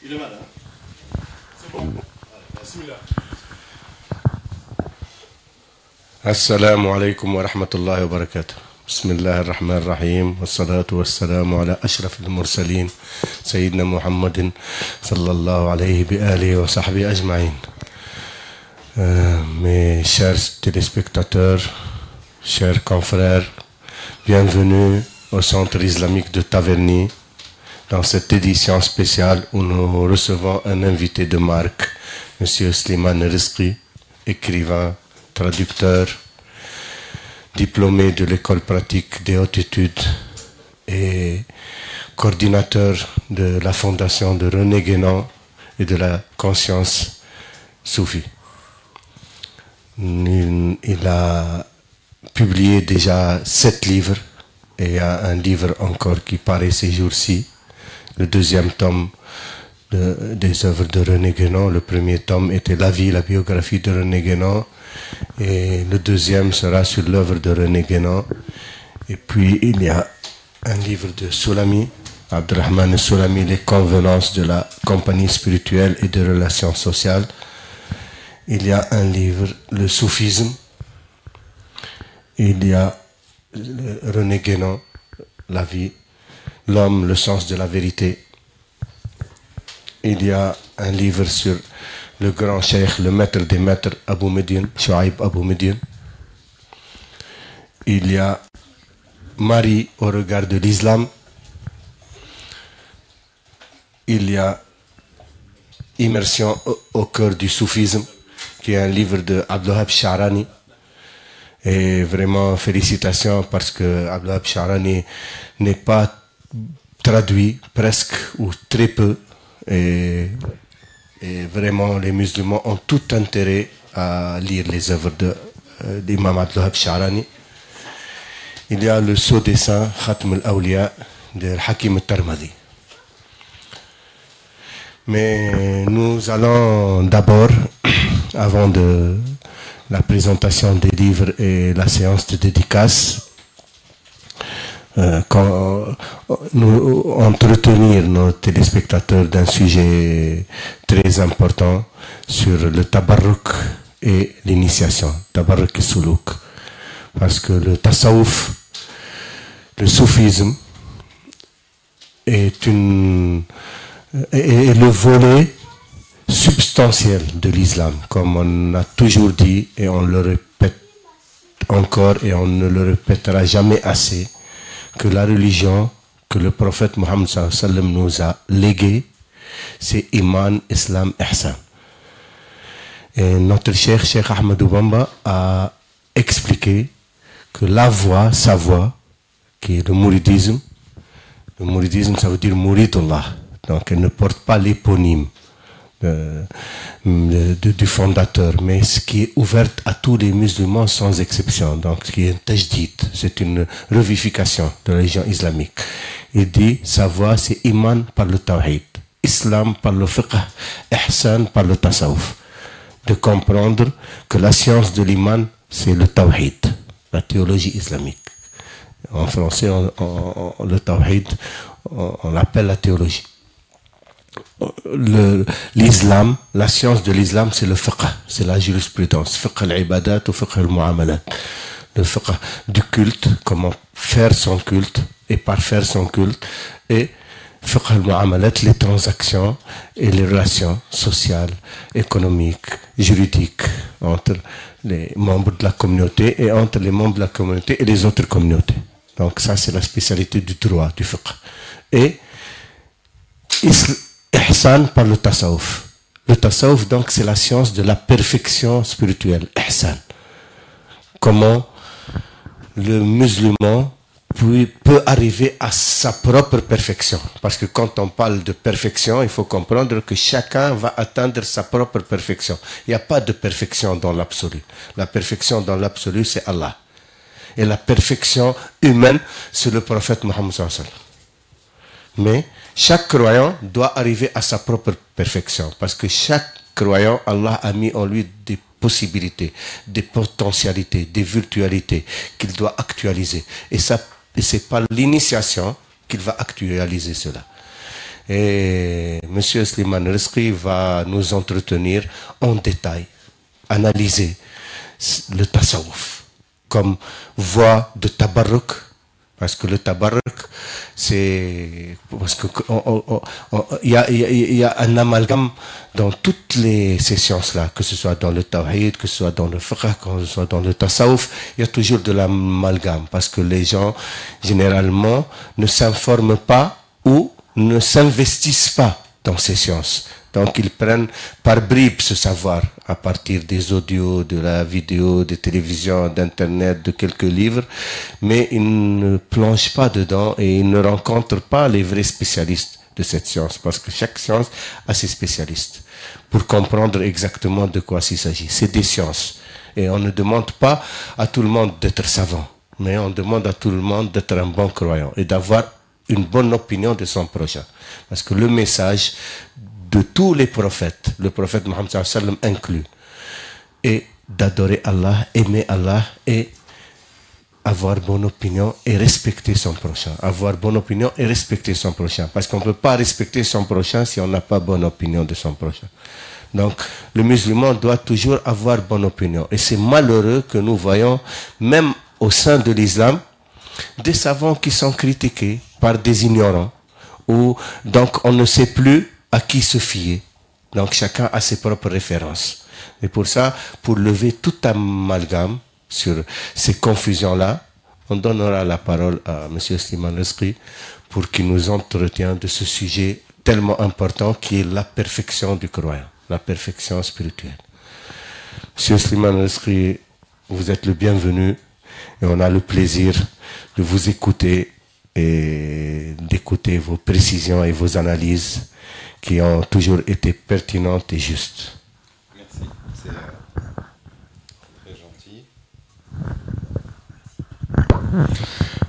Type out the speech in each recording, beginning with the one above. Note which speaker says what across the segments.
Speaker 1: Il est malade. C'est bon. Bismillah. Assalamu alaikum wa rahmatullahi wa barakatuh. Bismillah ar-Rahman ar-Rahim. Wa salatu wa salamu ala ashraf al-mursalin. Sayyidina Muhammadin sallallahu alayhi bi alihi wa sahbihi ajma'in. Mes chers téléspectateurs, chers confrères, bienvenue au Centre islamique de Taverny dans cette édition spéciale où nous recevons un invité de marque, M. Slimane Rizqi, écrivain, traducteur, diplômé de l'école pratique des hautes études et coordinateur de la fondation de René Guénon et de la conscience soufie. Il a publié déjà 7 livres et il y a un livre encore qui paraît ces jours-ci, le deuxième tome des œuvres de René Guénon. Le premier tome était La vie, la biographie de René Guénon, et le deuxième sera sur l'œuvre de René Guénon. Et puis il y a un livre de Soulami, Abdurrahman Soulami, Les convenances de la compagnie spirituelle et de relations sociales. Il y a un livre, Le soufisme. Il y a René Guénon, La vie, l'homme, le sens de la vérité. Il y a un livre sur le grand cheikh, le maître des maîtres, Abou Medine, Chouaib Abou Medine. Il y a Marie au regard de l'islam. Il y a Immersion au cœur du soufisme, qui est un livre de Abdelwahab Charani. Et vraiment félicitations parce que Abdelwahab Charani n'est pas traduit presque ou très peu. Et vraiment les musulmans ont tout intérêt à lire les œuvres d'Imam Abdelwahab Charani. Il y a le sceau des saints, Khatm al-Awliya, de Hakim al-Tarmadi. Mais nous allons d'abord, avant de la présentation des livres et la séance de dédicace, entretenir nos téléspectateurs d'un sujet très important sur le tabarruk et l'initiation, tabarruk et soulouk. Parce que le tasawuf, le soufisme, est le volet substantiel de l'islam, comme on a toujours dit, et on le répète encore et on ne le répétera jamais assez, que la religion que le prophète Mohammed sallam nous a léguée, c'est Iman, Islam, Ihsan. Et notre Cheikh Ahmadou Bamba a expliqué que la voie, sa voie, qui est le mouridisme ça veut dire Mouridullah, donc elle ne porte pas l'éponyme du fondateur, mais ce qui est ouverte à tous les musulmans sans exception, donc ce qui est un tajdid, c'est une revivification de la religion islamique. Il dit, sa voie c'est Iman par le Tawhid, Islam par le Fiqh, Ihsan par le Tasawuf. De comprendre que la science de l'Iman c'est le Tawhid, la théologie islamique. En français, le Tawhid, on l'appelle la théologie. L'islam, la science de l'islam, c'est le fiqh, c'est la jurisprudence, fiqh al-ibadat ou fiqh al-mu'amalat. Le fiqh du culte, comment faire son culte et parfaire son culte, et fiqh al-mu'amalat, les transactions et les relations sociales, économiques, juridiques entre les membres de la communauté et entre les membres de la communauté et les autres communautés. Donc ça, c'est la spécialité du droit, du fiqh. Et Ihsan par le tasawuf. Le tasawuf, donc, c'est la science de la perfection spirituelle. Ihsan. Comment le musulman peut arriver à sa propre perfection. Parce que quand on parle de perfection, il faut comprendre que chacun va atteindre sa propre perfection. Il n'y a pas de perfection dans l'absolu. La perfection dans l'absolu, c'est Allah. Et la perfection humaine, c'est le prophète Mohammed sallallahu alayhi wa sallam. Mais chaque croyant doit arriver à sa propre perfection. Parce que chaque croyant, Allah a mis en lui des possibilités, des potentialités, des virtualités qu'il doit actualiser. Et c'est par l'initiation qu'il va actualiser cela. Et M. Slimane Rizqi va nous entretenir en détail, analyser le tasawwuf comme voie de tabarruk, parce que le tabarruk, c'est parce que il y a un amalgame dans toutes ces sciences-là, que ce soit dans le tawhid, que ce soit dans le fiqh, que ce soit dans le tasawwuf, il y a toujours de l'amalgame, parce que les gens, généralement, ne s'informent pas ou ne s'investissent pas dans ces sciences. Donc ils prennent par bribes ce savoir à partir des audios, de la vidéo, des télévisions, d'internet, de quelques livres, mais ils ne plongent pas dedans et ils ne rencontrent pas les vrais spécialistes de cette science, parce que chaque science a ses spécialistes pour comprendre exactement de quoi il s'agit. C'est des sciences et on ne demande pas à tout le monde d'être savant, mais on demande à tout le monde d'être un bon croyant et d'avoir une bonne opinion de son prochain, parce que le message de tous les prophètes, le prophète Mohammed sallam inclus, et d'adorer Allah, aimer Allah et avoir bonne opinion et respecter son prochain. Avoir bonne opinion et respecter son prochain. Parce qu'on ne peut pas respecter son prochain si on n'a pas bonne opinion de son prochain. Donc, le musulman doit toujours avoir bonne opinion. Et c'est malheureux que nous voyons, même au sein de l'islam, des savants qui sont critiqués par des ignorants. Ou, donc, on ne sait plus à qui se fier. Donc chacun a ses propres références. Et pour ça, pour lever tout amalgame sur ces confusions-là, on donnera la parole à M. Slimane Rizqi pour qu'il nous entretienne de ce sujet tellement important qui est la perfection du croyant, la perfection spirituelle. M. Slimane Rizqi, vous êtes le bienvenu et on a le plaisir de vous écouter et d'écouter vos précisions et vos analyses qui ont toujours été pertinentes et justes.
Speaker 2: Merci, c'est très gentil.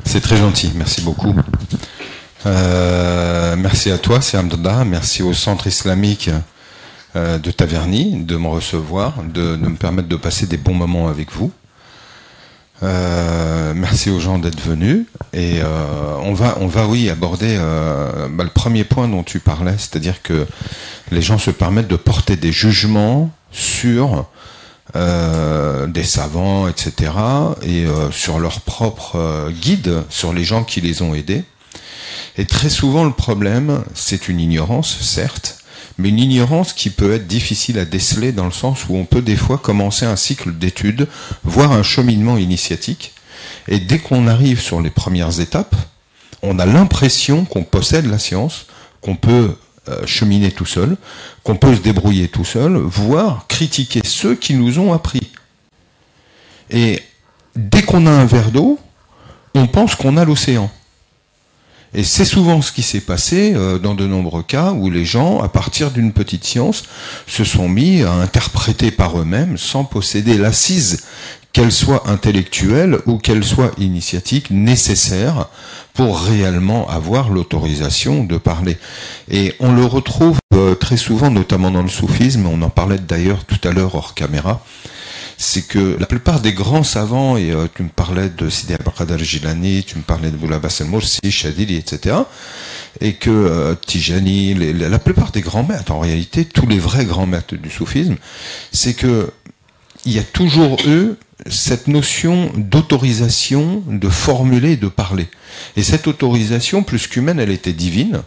Speaker 2: C'est très gentil, merci beaucoup. Merci à toi, c'est Amdallah, merci au Centre islamique de Taverny de me recevoir, de me permettre de passer des bons moments avec vous. Merci aux gens d'être venus et on va oui aborder le premier point dont tu parlais, c'est-à-dire que les gens se permettent de porter des jugements sur des savants, etc. et sur leur propre guide, sur les gens qui les ont aidés. Et très souvent le problème, c'est une ignorance, certes, mais une ignorance qui peut être difficile à déceler dans le sens où on peut des fois commencer un cycle d'études, voire un cheminement initiatique, et dès qu'on arrive sur les premières étapes, on a l'impression qu'on possède la science, qu'on peut cheminer tout seul, qu'on peut se débrouiller tout seul, voire critiquer ceux qui nous ont appris. Et dès qu'on a un verre d'eau, on pense qu'on a l'océan. Et c'est souvent ce qui s'est passé dans de nombreux cas où les gens, à partir d'une petite science, se sont mis à interpréter par eux-mêmes sans posséder l'assise, qu'elle soit intellectuelle ou qu'elle soit initiatique, nécessaire pour réellement avoir l'autorisation de parler. Et on le retrouve très souvent, notamment dans le soufisme, on en parlait d'ailleurs tout à l'heure hors caméra, c'est que la plupart des grands savants, et tu me parlais de Sidi Abdul Qadir Jilani, tu me parlais de Boula Abbas al-Mursi, Chadili, etc., et que Tijani, la plupart des grands maîtres, en réalité, tous les vrais grands maîtres du soufisme, c'est que il y a toujours eu cette notion d'autorisation de formuler et de parler. Et cette autorisation, plus qu'humaine, elle était divine,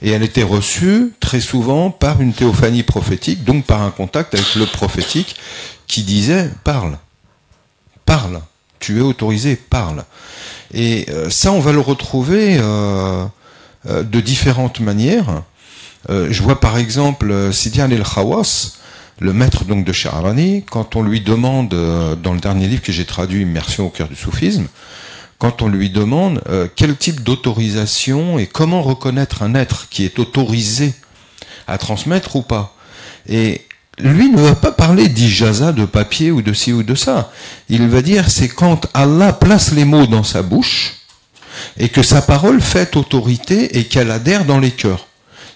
Speaker 2: et elle était reçue très souvent par une théophanie prophétique, donc par un contact avec le prophétique, qui disait « parle, parle, tu es autorisé, parle ». Et ça, on va le retrouver de différentes manières. Je vois par exemple Sidi Ali el-Khawas, le maître donc de Sha'rani, quand on lui demande, dans le dernier livre que j'ai traduit, Immersion au cœur du soufisme, quand on lui demande quel type d'autorisation et comment reconnaître un être qui est autorisé à transmettre ou pas. Et lui ne va pas parler d'ijaza, de papier ou de ci ou de ça. Il va dire c'est quand Allah place les mots dans sa bouche et que sa parole fait autorité et qu'elle adhère dans les cœurs.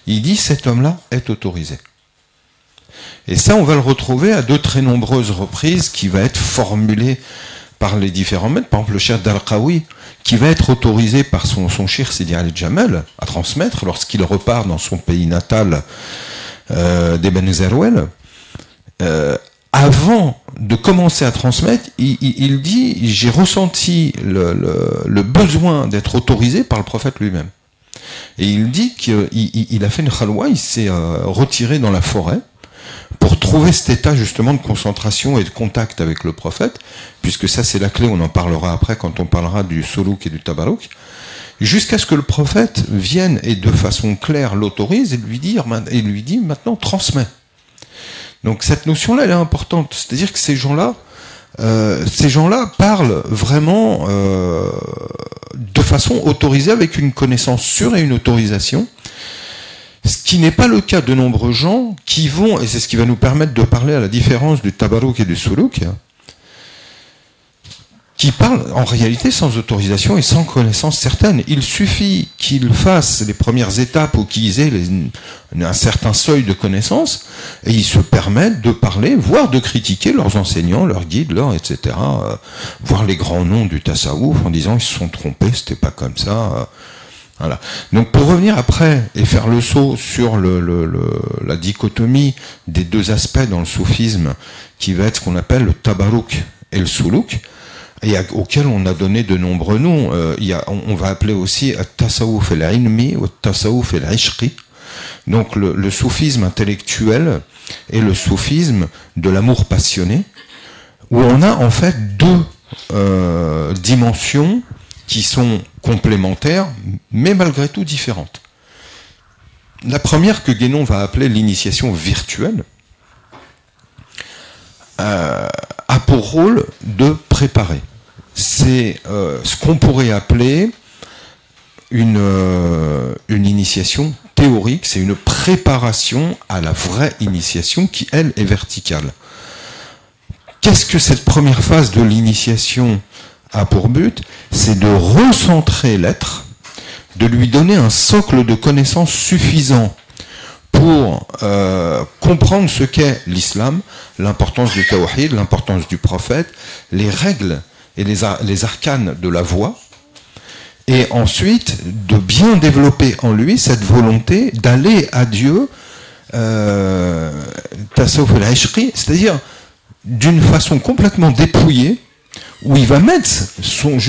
Speaker 2: Il dit cet homme-là est autorisé. Et ça, on va le retrouver à de très nombreuses reprises qui va être formulé par les différents maîtres. Par exemple, le cheikh d'Al-Qawi, qui va être autorisé par son cheikh Sidi Ali Jamal à transmettre lorsqu'il repart dans son pays natal des Ben Zerouel. Avant de commencer à transmettre, il dit, j'ai ressenti le besoin d'être autorisé par le prophète lui-même. Et il dit qu'il a fait une khalwa, il s'est retiré dans la forêt pour trouver cet état justement de concentration et de contact avec le prophète, puisque ça c'est la clé, on en parlera après quand on parlera du soulouk et du tabarouk, jusqu'à ce que le prophète vienne et de façon claire l'autorise et lui dit maintenant transmets. Donc cette notion-là, elle est importante. C'est-à-dire que ces gens-là parlent vraiment de façon autorisée, avec une connaissance sûre et une autorisation. Ce qui n'est pas le cas de nombreux gens qui vont, et c'est ce qui va nous permettre de parler à la différence du tabarouk et du soulouk, qui parlent en réalité sans autorisation et sans connaissance certaine. Il suffit qu'ils fassent les premières étapes ou qu'ils aient un certain seuil de connaissance et ils se permettent de parler, voire de critiquer leurs enseignants, leurs guides, etc. Voir les grands noms du tasawwuf en disant ils se sont trompés, c'était pas comme ça. Voilà. Donc pour revenir après et faire le saut sur la dichotomie des deux aspects dans le soufisme qui va être ce qu'on appelle le tabarouk et le soulouk, et auquel on a donné de nombreux noms. On va appeler aussi at-tasawwuf al-ilmi ou at-tasawwuf al-ishqi. Donc le soufisme intellectuel et le soufisme de l'amour passionné, où on a en fait deux dimensions qui sont complémentaires, mais malgré tout différentes. La première que Guénon va appeler l'initiation virtuelle a pour rôle de préparer. C'est ce qu'on pourrait appeler une initiation théorique, c'est une préparation à la vraie initiation qui, elle, est verticale. Qu'est-ce que cette première phase de l'initiation a pour but? C'est de recentrer l'être, de lui donner un socle de connaissances suffisant pour comprendre ce qu'est l'islam, l'importance du tawhid, l'importance du prophète, les règles et les arcanes de la voie, et ensuite de bien développer en lui cette volonté d'aller à Dieu, tasawwuf al-ishqi, c'est-à-dire d'une façon complètement dépouillée, où il va mettre son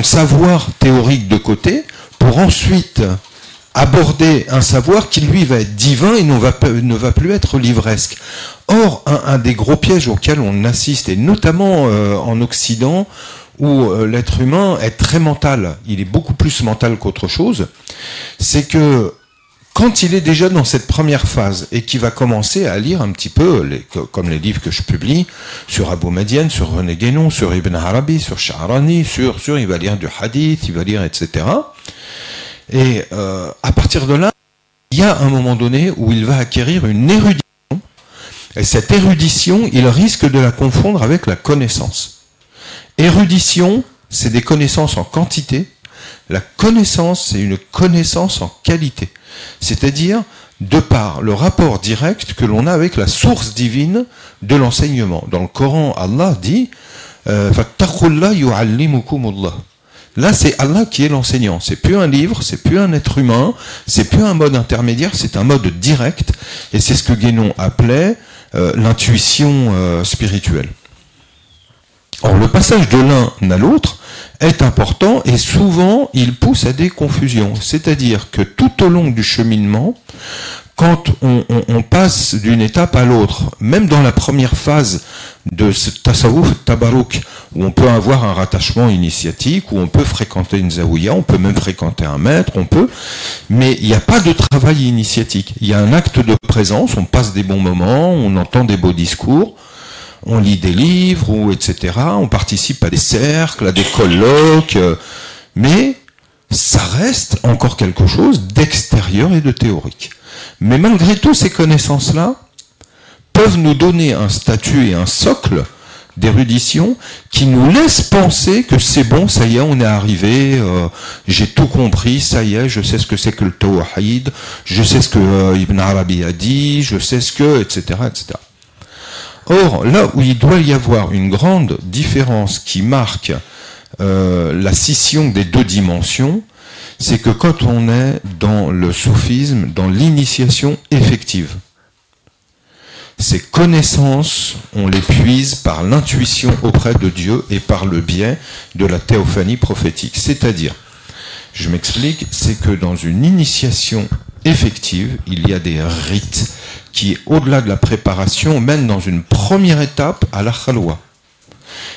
Speaker 2: savoir théorique de côté, pour ensuite aborder un savoir qui lui va être divin et ne va plus être livresque. Or, un des gros pièges auxquels on assiste, et notamment en Occident, où l'être humain est très mental, il est beaucoup plus mental qu'autre chose, c'est que quand il est déjà dans cette première phase et qu'il va commencer à lire un petit peu, comme les livres que je publie, sur Abou Madian, sur René Guénon, sur Ibn Arabi, sur Sha'rani, il va lire du hadith, il va lire, etc. Et à partir de là, il y a un moment donné où il va acquérir une érudition, et cette érudition, il risque de la confondre avec la connaissance. Érudition, c'est des connaissances en quantité. La connaissance, c'est une connaissance en qualité. C'est-à-dire, de par le rapport direct que l'on a avec la source divine de l'enseignement. Dans le Coran, Allah dit « Fattaqullaha yu'allimukumullah ». Là, c'est Allah qui est l'enseignant. C'est plus un livre, c'est plus un être humain, c'est plus un mode intermédiaire, c'est un mode direct. Et c'est ce que Guénon appelait l'intuition spirituelle. Or, le passage de l'un à l'autre est important et souvent il pousse à des confusions. C'est-à-dire que tout au long du cheminement, quand on passe d'une étape à l'autre, même dans la première phase de ce tasawwuf tabarouk, où on peut avoir un rattachement initiatique, où on peut fréquenter une zaouïa, on peut même fréquenter un maître, mais il n'y a pas de travail initiatique. Il y a un acte de présence, on passe des bons moments, on entend des beaux discours, on lit des livres, etc. On participe à des cercles, à des colloques, mais ça reste encore quelque chose d'extérieur et de théorique. Mais malgré tout, ces connaissances-là peuvent nous donner un statut et un socle d'érudition qui nous laisse penser que c'est bon, ça y est, on est arrivé, j'ai tout compris, ça y est, je sais ce que c'est que le tawhid, je sais ce que Ibn Arabi a dit, je sais ce que, etc., etc. Or, là où il doit y avoir une grande différence qui marque la scission des deux dimensions, c'est que quand on est dans le soufisme, dans l'initiation effective, ces connaissances, on les puise par l'intuition auprès de Dieu et par le biais de la théophanie prophétique. C'est-à-dire, je m'explique, c'est que dans une initiation effective, il y a des rites qui, au-delà de la préparation, mènent dans une première étape à la khalwa.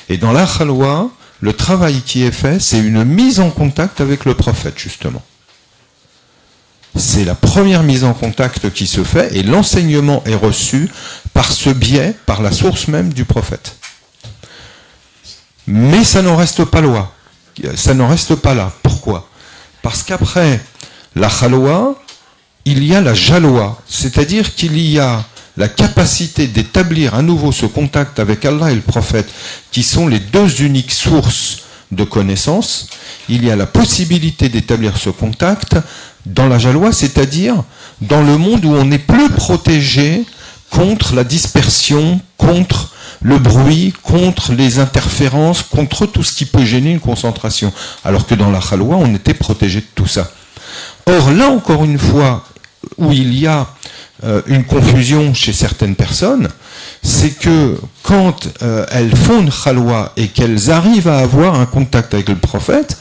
Speaker 2: Et dans la khalwa, le travail qui est fait, c'est une mise en contact avec le prophète, justement. C'est la première mise en contact qui se fait et l'enseignement est reçu par ce biais, par la source même du prophète. Mais ça n'en reste pas là. Ça n'en reste pas là. Pourquoi? Parce qu'après la khalwa, il y a la jalwa, c'est-à-dire qu'il y a la capacité d'établir à nouveau ce contact avec Allah et le prophète, qui sont les deux uniques sources de connaissances. Il y a la possibilité d'établir ce contact dans la jalwa, c'est-à-dire dans le monde où on n'est plus protégé contre la dispersion, contre le bruit, contre les interférences, contre tout ce qui peut gêner une concentration. Alors que dans la khalwa, on était protégé de tout ça. Or, là encore une fois, où il y a une confusion chez certaines personnes, c'est que quand elles font une khalwa et qu'elles arrivent à avoir un contact avec le prophète,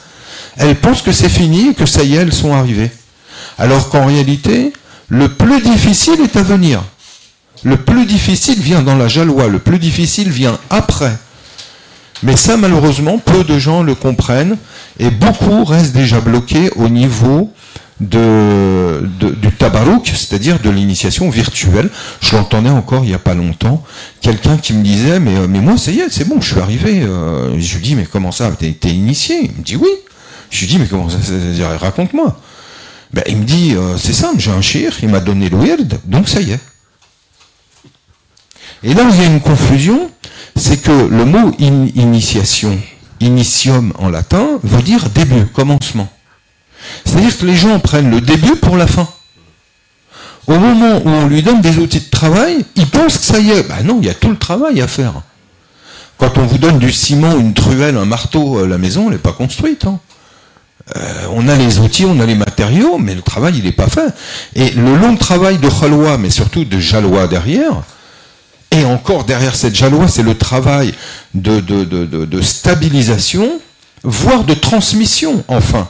Speaker 2: elles pensent que c'est fini et que ça y est, elles sont arrivées. Alors qu'en réalité, le plus difficile est à venir. Le plus difficile vient dans la jalwa, le plus difficile vient après. Mais ça, malheureusement, peu de gens le comprennent et beaucoup restent déjà bloqués au niveau du tabarouk, c'est-à-dire de l'initiation virtuelle. Je l'entendais encore il n'y a pas longtemps, quelqu'un qui me disait mais moi ça y est, c'est bon, je suis arrivé. Je lui dis mais comment ça, t'es initié? Il me dit oui. Je lui dis mais comment ça, raconte-moi. Ben, il me dit c'est simple, j'ai un shir, il m'a donné le wird, donc ça y est. Et là où il y a une confusion, c'est que le mot initiation, initium en latin, veut dire début, commencement. C'est-à-dire que les gens prennent le début pour la fin. Au moment où on lui donne des outils de travail, ils pensent que ça y est. Ben non, il y a tout le travail à faire. Quand on vous donne du ciment, une truelle, un marteau, la maison, elle n'est pas construite. Hein. On a les outils, on a les matériaux, mais le travail, il n'est pas fait. Et le long travail de khalwa, mais surtout de jalwa derrière, et encore derrière cette jalwa, c'est le travail de stabilisation, voire de transmission, enfin.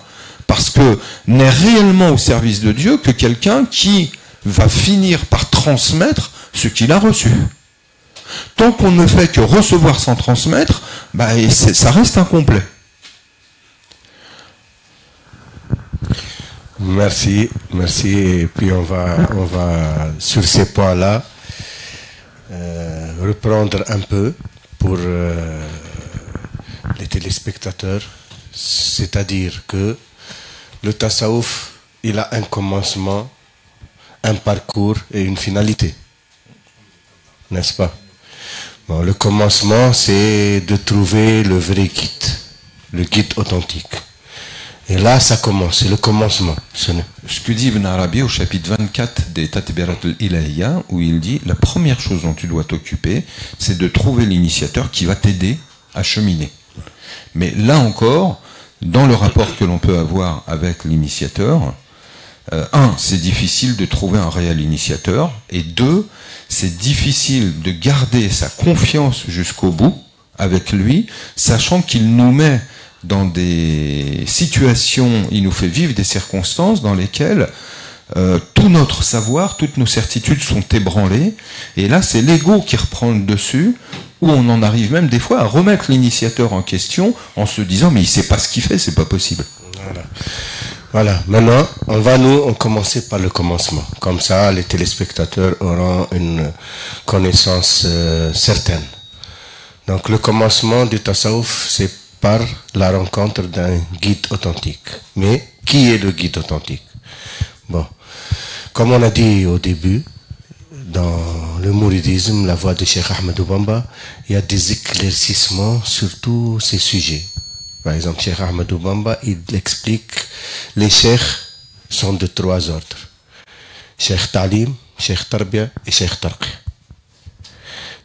Speaker 2: Parce que n'est réellement au service de Dieu que quelqu'un qui va finir par transmettre ce qu'il a reçu. Tant qu'on ne fait que recevoir sans transmettre, bah, ça reste incomplet.
Speaker 1: Merci. Et puis on va sur ces points-là reprendre un peu pour les téléspectateurs, c'est-à-dire que le tasawwuf, il a un commencement, un parcours et une finalité, n'est-ce pas? Bon, le commencement, c'est de trouver le vrai guide, le guide authentique. Et là, ça commence, c'est le commencement.
Speaker 2: Ce que dit Ibn Arabi au chapitre 24 des Tatbirat al-Ilahiyya, où il dit, la première chose dont tu dois t'occuper, c'est de trouver l'initiateur qui va t'aider à cheminer. Mais là encore, dans le rapport que l'on peut avoir avec l'initiateur, c'est difficile de trouver un réel initiateur, et deux, c'est difficile de garder sa confiance jusqu'au bout avec lui, sachant qu'il nous met dans des situations, il nous fait vivre des circonstances dans lesquelles tout notre savoir, toutes nos certitudes sont ébranlées, et là c'est l'ego qui reprend le dessus, où on en arrive même des fois à remettre l'initiateur en question en se disant mais il sait pas ce qu'il fait, c'est pas possible.
Speaker 1: Voilà. Maintenant, on commencer par le commencement. Comme ça, les téléspectateurs auront une connaissance certaine. Donc le commencement du tasawwuf, c'est par la rencontre d'un guide authentique. Mais qui est le guide authentique? Bon, comme on a dit au début, dans le mouridisme, la voix de Cheikh Ahmadou Bamba, il y a des éclaircissements sur tous ces sujets. Par exemple, Cheikh Ahmadou Bamba, il explique les cheikhs sont de 3 ordres. Cheikh Talim, Cheikh Tarbia et Cheikh Tarqi.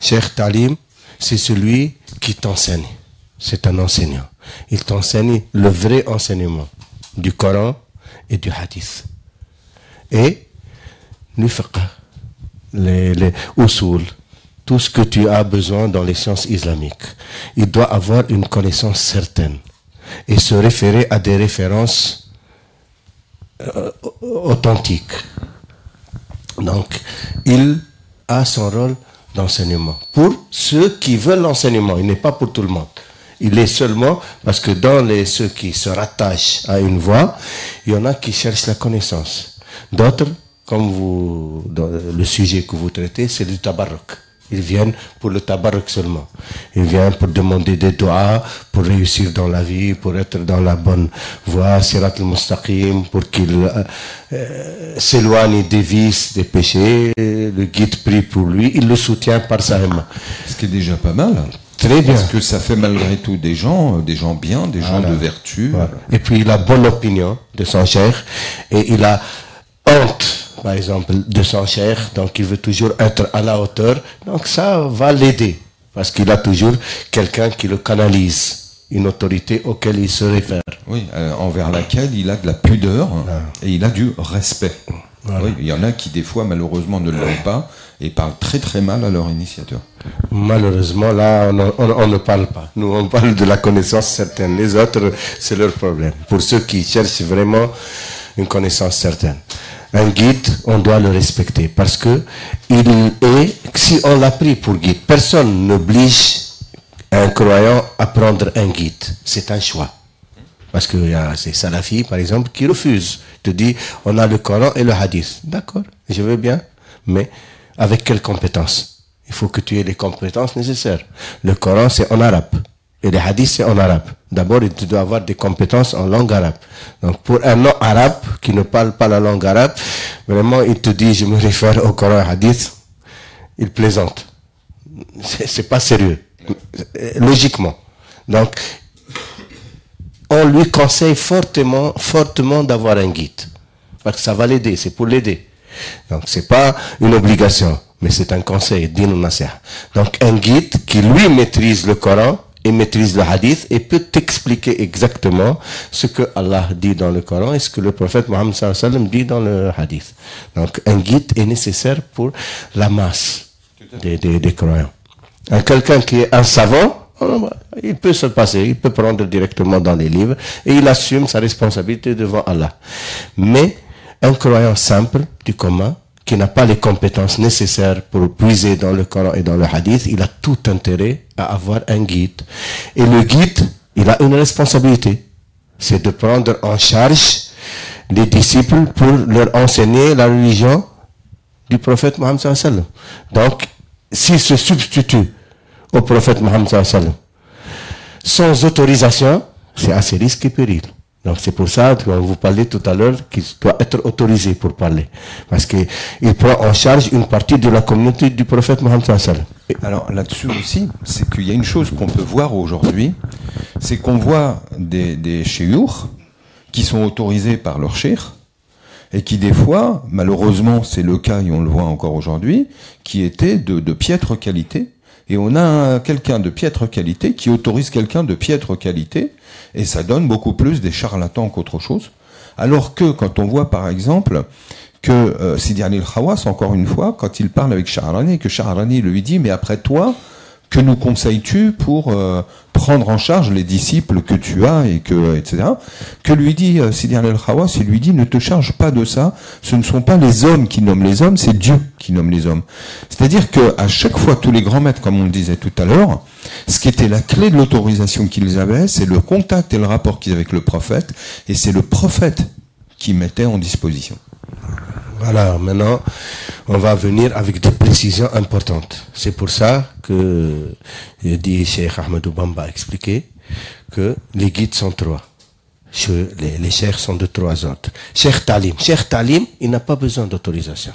Speaker 1: Cheikh Talim, c'est celui qui t'enseigne. C'est un enseignant. Il t'enseigne le vrai enseignement du Coran et du Hadith. Et le fiqh, les usul, tout ce que tu as besoin dans les sciences islamiques. Il doit avoir une connaissance certaine et se référer à des références authentiques. Donc, il a son rôle d'enseignement. Pour ceux qui veulent l'enseignement, il n'est pas pour tout le monde. Il est seulement, parce que dans ceux qui se rattachent à une voie, il y en a qui cherchent la connaissance. D'autres, comme dans le sujet que vous traitez, c'est du tabarruk. Ils viennent pour le tabarruk seulement. Ils viennent pour demander des doigts, pour réussir dans la vie, pour être dans la bonne voie, sirat al-mustaqim, pour qu'il s'éloigne des vices, des péchés. Le guide prie pour lui, il le soutient par sa main.
Speaker 2: Ce qui est déjà pas mal.
Speaker 1: Très bien.
Speaker 2: Parce que ça fait malgré tout des gens bien, des gens de vertu.
Speaker 1: Voilà. Et puis il a bonne opinion de son cheikh, et il a honte, par exemple, de son cheikh, donc il veut toujours être à la hauteur, donc ça va l'aider, parce qu'il a toujours quelqu'un qui le canalise, une autorité auquel il se réfère.
Speaker 2: Oui, envers laquelle il a de la pudeur et il a du respect. Voilà. Oui, il y en a qui des fois malheureusement ne l'ont pas et parlent très très mal à leur initiateur.
Speaker 1: Malheureusement, là, on ne parle pas. Nous, on parle de la connaissance certaine. Les autres, c'est leur problème. Pour ceux qui cherchent vraiment une connaissance certaine. Un guide, on doit le respecter parce que si on l'a pris pour guide, personne n'oblige un croyant à prendre un guide. C'est un choix. Parce qu'il y a ces salafis, par exemple, qui refusent. Te dit, on a le Coran et le Hadith. D'accord, je veux bien, mais avec quelles compétences? Il faut que tu aies les compétences nécessaires. Le Coran, c'est en arabe. Et le Hadith, c'est en arabe. D'abord, tu dois avoir des compétences en langue arabe. Donc, pour un non-arabe qui ne parle pas la langue arabe, vraiment, il te dit, je me réfère au Coran et au Hadith. Il plaisante. C'est pas sérieux. Logiquement. Donc, on lui conseille fortement d'avoir un guide. Parce que ça va l'aider, c'est pour l'aider. Donc, c'est pas une obligation, mais c'est un conseil, din nasiha. Donc, un guide qui lui maîtrise le Coran et maîtrise le Hadith et peut t'expliquer exactement ce que Allah dit dans le Coran et ce que le prophète Mohammed sallallahu alayhi wa sallam dit dans le Hadith. Donc, un guide est nécessaire pour la masse des croyants. Quelqu'un qui est un savant, il peut se passer, il peut prendre directement dans les livres et il assume sa responsabilité devant Allah. Mais un croyant simple du commun, qui n'a pas les compétences nécessaires pour puiser dans le Coran et dans le Hadith, il a tout intérêt à avoir un guide. Et le guide, il a une responsabilité. C'est de prendre en charge les disciples pour leur enseigner la religion du prophète Mohammed sallallahu alayhi wa sallam. Donc, s'il se substitue au prophète Mohammed sallallahu alayhi wa sallam sans autorisation, c'est à ses risques et périls. Donc c'est pour ça que vous parlez tout à l'heure qu'il doit être autorisé pour parler. Parce qu'il prend en charge une partie de la communauté du prophète Mohammed sallallahu alayhi wa sallam.
Speaker 2: Alors là-dessus aussi, c'est qu'il y a une chose qu'on peut voir aujourd'hui, c'est qu'on voit des cheikhours qui sont autorisés par leur cheikh et qui des fois, malheureusement c'est le cas et on le voit encore aujourd'hui, qui étaient de piètre qualité. Et on a quelqu'un de piètre qualité qui autorise quelqu'un de piètre qualité, et ça donne beaucoup plus des charlatans qu'autre chose. Alors que quand on voit par exemple que Sidi Ali al-Khawas, encore une fois, quand il parle avec Sha'rani, que Sha'rani lui dit « Mais après toi, que nous conseilles-tu pour prendre en charge les disciples que tu as, et que, etc. » Que lui dit Sidi Ali al-Khawas, il lui dit « Ne te charge pas de ça, ce ne sont pas les hommes qui nomment les hommes, c'est Dieu qui nomme les hommes. » C'est-à-dire qu'à chaque fois, tous les grands maîtres, comme on le disait tout à l'heure, ce qui était la clé de l'autorisation qu'ils avaient, c'est le contact et le rapport qu'ils avaient avec le prophète, et c'est le prophète qui mettait en disposition.
Speaker 1: Voilà, maintenant, on va venir avec des précisions importantes. C'est pour ça que, dit Cheikh Ahmadou Bamba a expliqué que les guides sont trois. Les cheikhs sont de trois ordres. Cheikh Talim, il n'a pas besoin d'autorisation.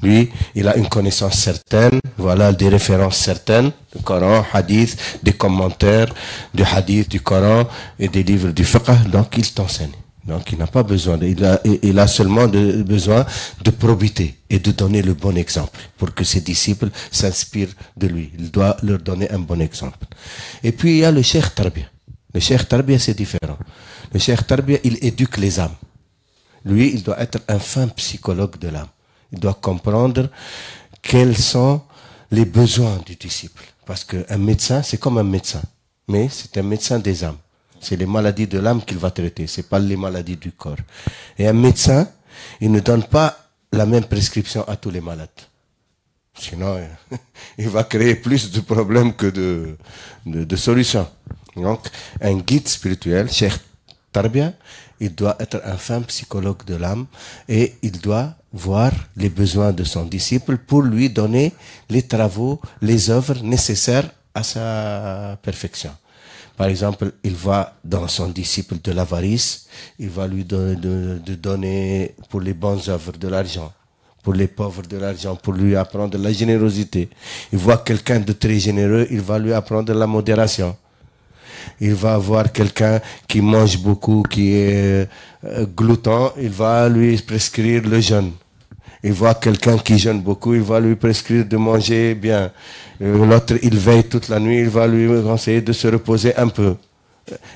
Speaker 1: Lui, il a une connaissance certaine, voilà, des références certaines, du Coran, Hadith, des commentaires du Hadith, du Coran et des livres du fiqh, donc il t'enseigne. Donc il n'a pas besoin, il a seulement besoin de probité et de donner le bon exemple pour que ses disciples s'inspirent de lui. Il doit leur donner un bon exemple. Et puis il y a le Cheikh Tarbiyah. Le Cheikh Tarbiya, c'est différent. Le Cheikh Tarbiya, il éduque les âmes. Lui, il doit être un fin psychologue de l'âme. Il doit comprendre quels sont les besoins du disciple. Parce qu'un médecin, c'est comme un médecin. Mais c'est un médecin des âmes. C'est les maladies de l'âme qu'il va traiter. C'est pas les maladies du corps. Et un médecin, il ne donne pas la même prescription à tous les malades. Sinon, il va créer plus de problèmes que de solutions. Donc, un guide spirituel, Cheikh Tarbiya, il doit être un fin psychologue de l'âme et il doit voir les besoins de son disciple pour lui donner les travaux, les œuvres nécessaires à sa perfection. Par exemple, il va dans son disciple de l'avarice, il va lui donner pour les bonnes œuvres de l'argent, pour les pauvres de l'argent, pour lui apprendre la générosité. Il voit quelqu'un de très généreux, il va lui apprendre la modération. Il va voir quelqu'un qui mange beaucoup, qui est glouton, il va lui prescrire le jeûne. Il voit quelqu'un qui jeûne beaucoup, il va lui prescrire de manger bien. L'autre, il veille toute la nuit, il va lui conseiller de se reposer un peu.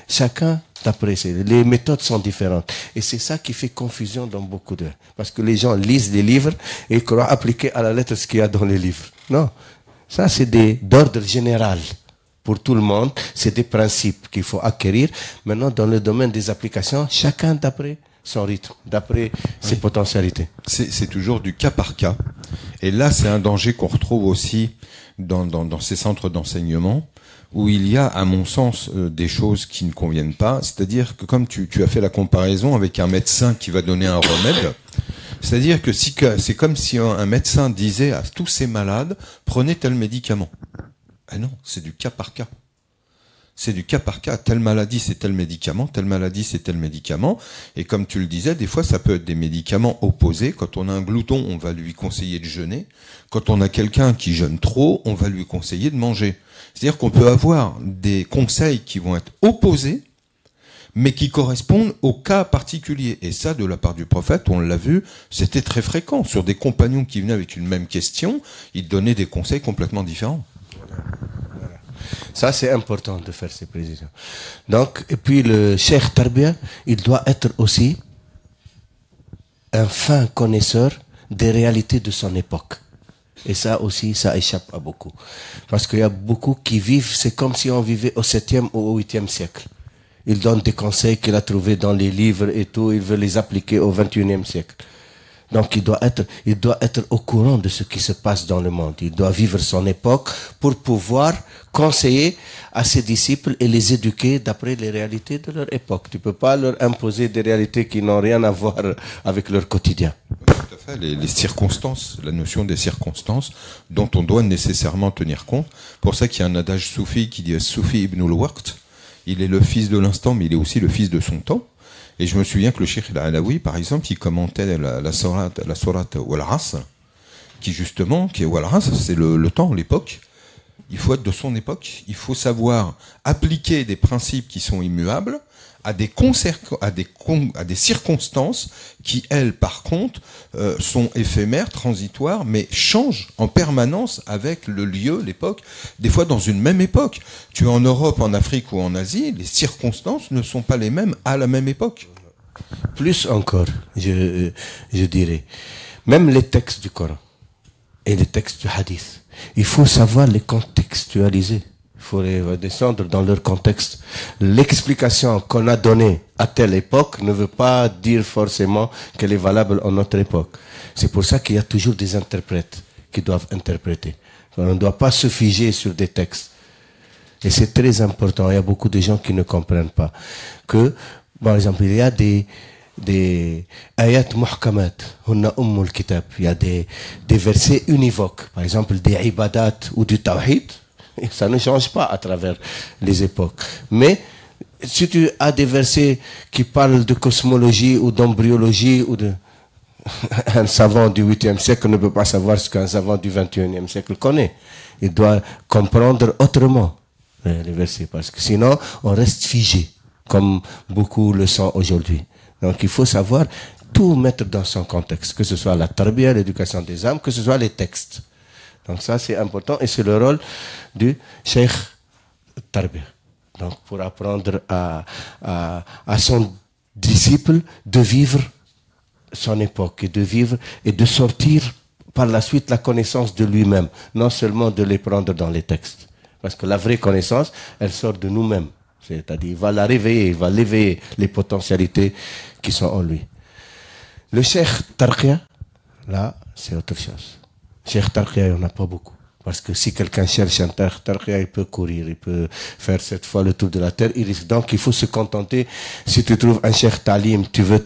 Speaker 1: Chacun d'après les méthodes sont différentes. Et c'est ça qui fait confusion dans beaucoup de... Parce que les gens lisent des livres et croient appliquer à la lettre ce qu'il y a dans les livres. Non, ça c'est d'ordre général. Pour tout le monde, c'est des principes qu'il faut acquérir. Maintenant, dans le domaine des applications, chacun d'après son rythme, d'après ses potentialités.
Speaker 2: C'est toujours du cas par cas. Et là, c'est un danger qu'on retrouve aussi dans ces centres d'enseignement, où il y a, à mon sens, des choses qui ne conviennent pas. C'est-à-dire que comme tu as fait la comparaison avec un médecin qui va donner un remède, c'est-à-dire que c'est comme si un médecin disait à tous ses malades, prenez tel médicament. Ah non, c'est du cas par cas. C'est du cas par cas. Telle maladie, c'est tel médicament. Telle maladie, c'est tel médicament. Et comme tu le disais, des fois, ça peut être des médicaments opposés. Quand on a un glouton, on va lui conseiller de jeûner. Quand on a quelqu'un qui jeûne trop, on va lui conseiller de manger. C'est-à-dire qu'on peut avoir des conseils qui vont être opposés, mais qui correspondent au cas particulier. Et ça, de la part du prophète, on l'a vu, c'était très fréquent. Sur des compagnons qui venaient avec une même question, ils donnaient des conseils complètement différents.
Speaker 1: Ça, c'est important de faire ces précisions. Donc, et puis le Cheikh Tarbiya, il doit être aussi un fin connaisseur des réalités de son époque. Et ça aussi, ça échappe à beaucoup. Parce qu'il y a beaucoup qui vivent, c'est comme si on vivait au 7e ou au 8e siècle. Il donne des conseils qu'il a trouvés dans les livres et tout, il veut les appliquer au 21e siècle. Donc il doit être au courant de ce qui se passe dans le monde. Il doit vivre son époque pour pouvoir conseiller à ses disciples et les éduquer d'après les réalités de leur époque. Tu ne peux pas leur imposer des réalités qui n'ont rien à voir avec leur quotidien.
Speaker 2: Tout à fait, les circonstances, la notion des circonstances dont on doit nécessairement tenir compte. Pour ça qu'il y a un adage soufi qui dit « Soufi ibn al-Waqt ». Il est le fils de l'instant, mais il est aussi le fils de son temps. Et je me souviens que le Cheikh al-Alawi, par exemple, qui commentait la sourate Wal-Asr, qui justement, Wal-Asr, c'est le temps, l'époque. Il faut être de son époque. Il faut savoir appliquer des principes qui sont immuables à des circonstances qui, elles, par contre, sont éphémères, transitoires, mais changent en permanence avec le lieu, l'époque. Des fois, dans une même époque. Tu es en Europe, en Afrique ou en Asie, les circonstances ne sont pas les mêmes à la même époque.
Speaker 1: Plus encore, je dirais, même les textes du Coran et les textes du Hadith, il faut savoir les contextualiser. Il faut les descendre dans leur contexte. L'explication qu'on a donnée à telle époque ne veut pas dire forcément qu'elle est valable en notre époque. C'est pour ça qu'il y a toujours des interprètes qui doivent interpréter. On ne doit pas se figer sur des textes. Et c'est très important. Il y a beaucoup de gens qui ne comprennent pas que, par exemple, il y a des ayat muhkamat, hunna ummul kitab. Il y a des versets univoques. Par exemple, des ibadat ou du tawhid. Et ça ne change pas à travers les époques. Mais si tu as des versets qui parlent de cosmologie ou d'embryologie ou de... Un savant du 8e siècle ne peut pas savoir ce qu'un savant du 21e siècle connaît. Il doit comprendre autrement les versets, parce que sinon on reste figé, comme beaucoup le sont aujourd'hui. Donc il faut savoir tout mettre dans son contexte, que ce soit la tarbiya, l'éducation des âmes, que ce soit les textes. Donc ça c'est important et c'est le rôle du Cheikh Tarbiya. Donc, pour apprendre à son disciple de vivre son époque et de sortir par la suite la connaissance de lui-même, non seulement de les prendre dans les textes. Parce que la vraie connaissance, elle sort de nous-mêmes. C'est-à-dire, il va la réveiller, il va l'éveiller, les potentialités qui sont en lui. Le Cheikh Tarqiya, là, c'est autre chose. Cheikh Tarqiya, il n'y en a pas beaucoup. Parce que si quelqu'un cherche un Tarqiya, il peut courir, il peut faire 7 fois le tour de la terre. Donc, il faut se contenter. Si tu trouves un Cheikh Talim, tu veux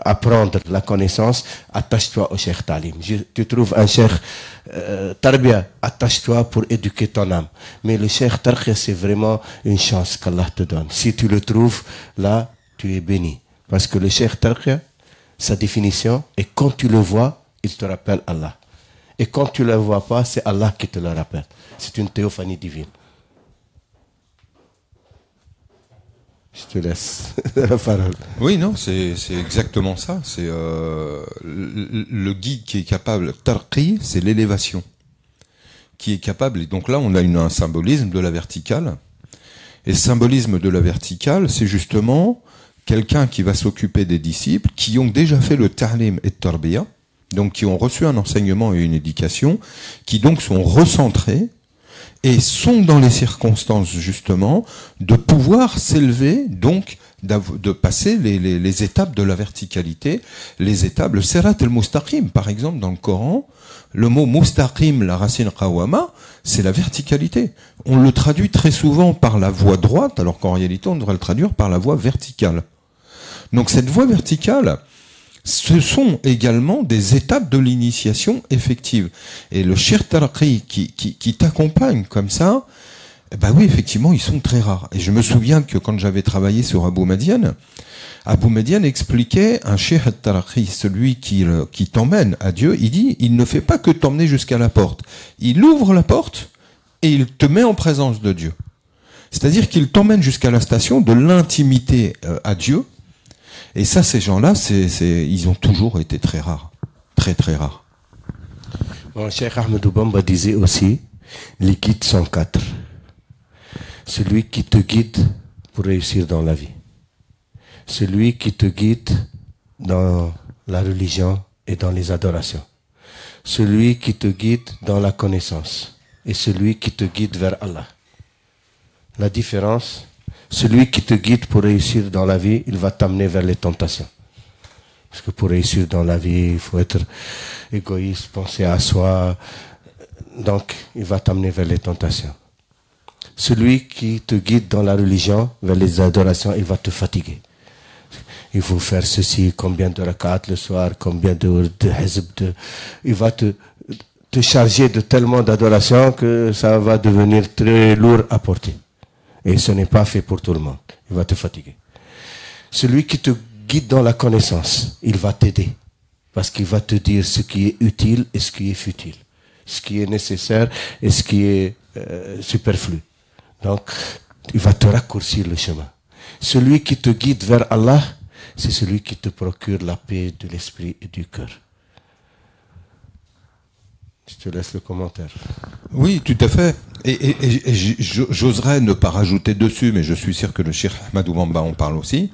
Speaker 1: apprendre la connaissance, attache-toi au Cheikh Talim. Tu trouves un Cheikh Tarbiya, attache-toi pour éduquer ton âme. Mais le Cheikh Tarqiya, c'est vraiment une chance qu'Allah te donne. Si tu le trouves, là, tu es béni. Parce que le Cheikh Tarqiya, sa définition, et quand tu le vois, il te rappelle Allah. Et quand tu ne le vois pas, c'est Allah qui te le rappelle. C'est une théophanie divine. Je te laisse la parole.
Speaker 2: Oui, non, c'est exactement ça. C'est le guide qui est capable. Tarqi, c'est l'élévation. Qui est capable. Et donc là, on a un symbolisme de la verticale. Et ce symbolisme de la verticale, c'est justement quelqu'un qui va s'occuper des disciples qui ont déjà fait le ta'lim et le tarbiya. Donc qui ont reçu un enseignement et une éducation, qui donc sont recentrés et sont dans les circonstances justement de pouvoir s'élever, donc de passer les étapes de la verticalité, les étapes, le Sirat al-Mustaqim par exemple dans le Coran, le mot Mustaqim, la racine Qawama, c'est la verticalité. On le traduit très souvent par la voie droite, alors qu'en réalité on devrait le traduire par la voie verticale. Donc cette voie verticale, ce sont également des étapes de l'initiation effective. Et le Cheikh Tarqi qui t'accompagne comme ça, ben oui, effectivement, ils sont très rares. Et je me souviens que quand j'avais travaillé sur Abou Madiane expliquait un Cheikh Tarqi, celui qui t'emmène à Dieu, il dit, il ne fait pas que t'emmener jusqu'à la porte. Il ouvre la porte et il te met en présence de Dieu. C'est-à-dire qu'il t'emmène jusqu'à la station de l'intimité à Dieu. Et ça, ces gens-là, ils ont toujours été très rares. Très, très rares.
Speaker 1: Bon, Cheikh Ahmadou Bamba disait aussi, les guides sont 4. Celui qui te guide pour réussir dans la vie. Celui qui te guide dans la religion et dans les adorations. Celui qui te guide dans la connaissance. Et celui qui te guide vers Allah. La différence, celui qui te guide pour réussir dans la vie, il va t'amener vers les tentations. Parce que pour réussir dans la vie, il faut être égoïste, penser à soi. Donc, il va t'amener vers les tentations. Celui qui te guide dans la religion, vers les adorations, il va te fatiguer. Il faut faire ceci, combien de rak'at le soir, combien de hizb. Il va te charger de tellement d'adoration que ça va devenir très lourd à porter. Et ce n'est pas fait pour tout le monde. Il va te fatiguer. Celui qui te guide dans la connaissance, il va t'aider. Parce qu'il va te dire ce qui est utile et ce qui est futile. Ce qui est nécessaire et ce qui est superflu. Donc, il va te raccourcir le chemin. Celui qui te guide vers Allah, c'est celui qui te procure la paix de l'esprit et du cœur. Je te laisse le commentaire.
Speaker 2: Oui, tout à fait. Et j'oserais ne pas rajouter dessus, mais je suis sûr que le Cheikh Ahmadou Bamba en parle aussi.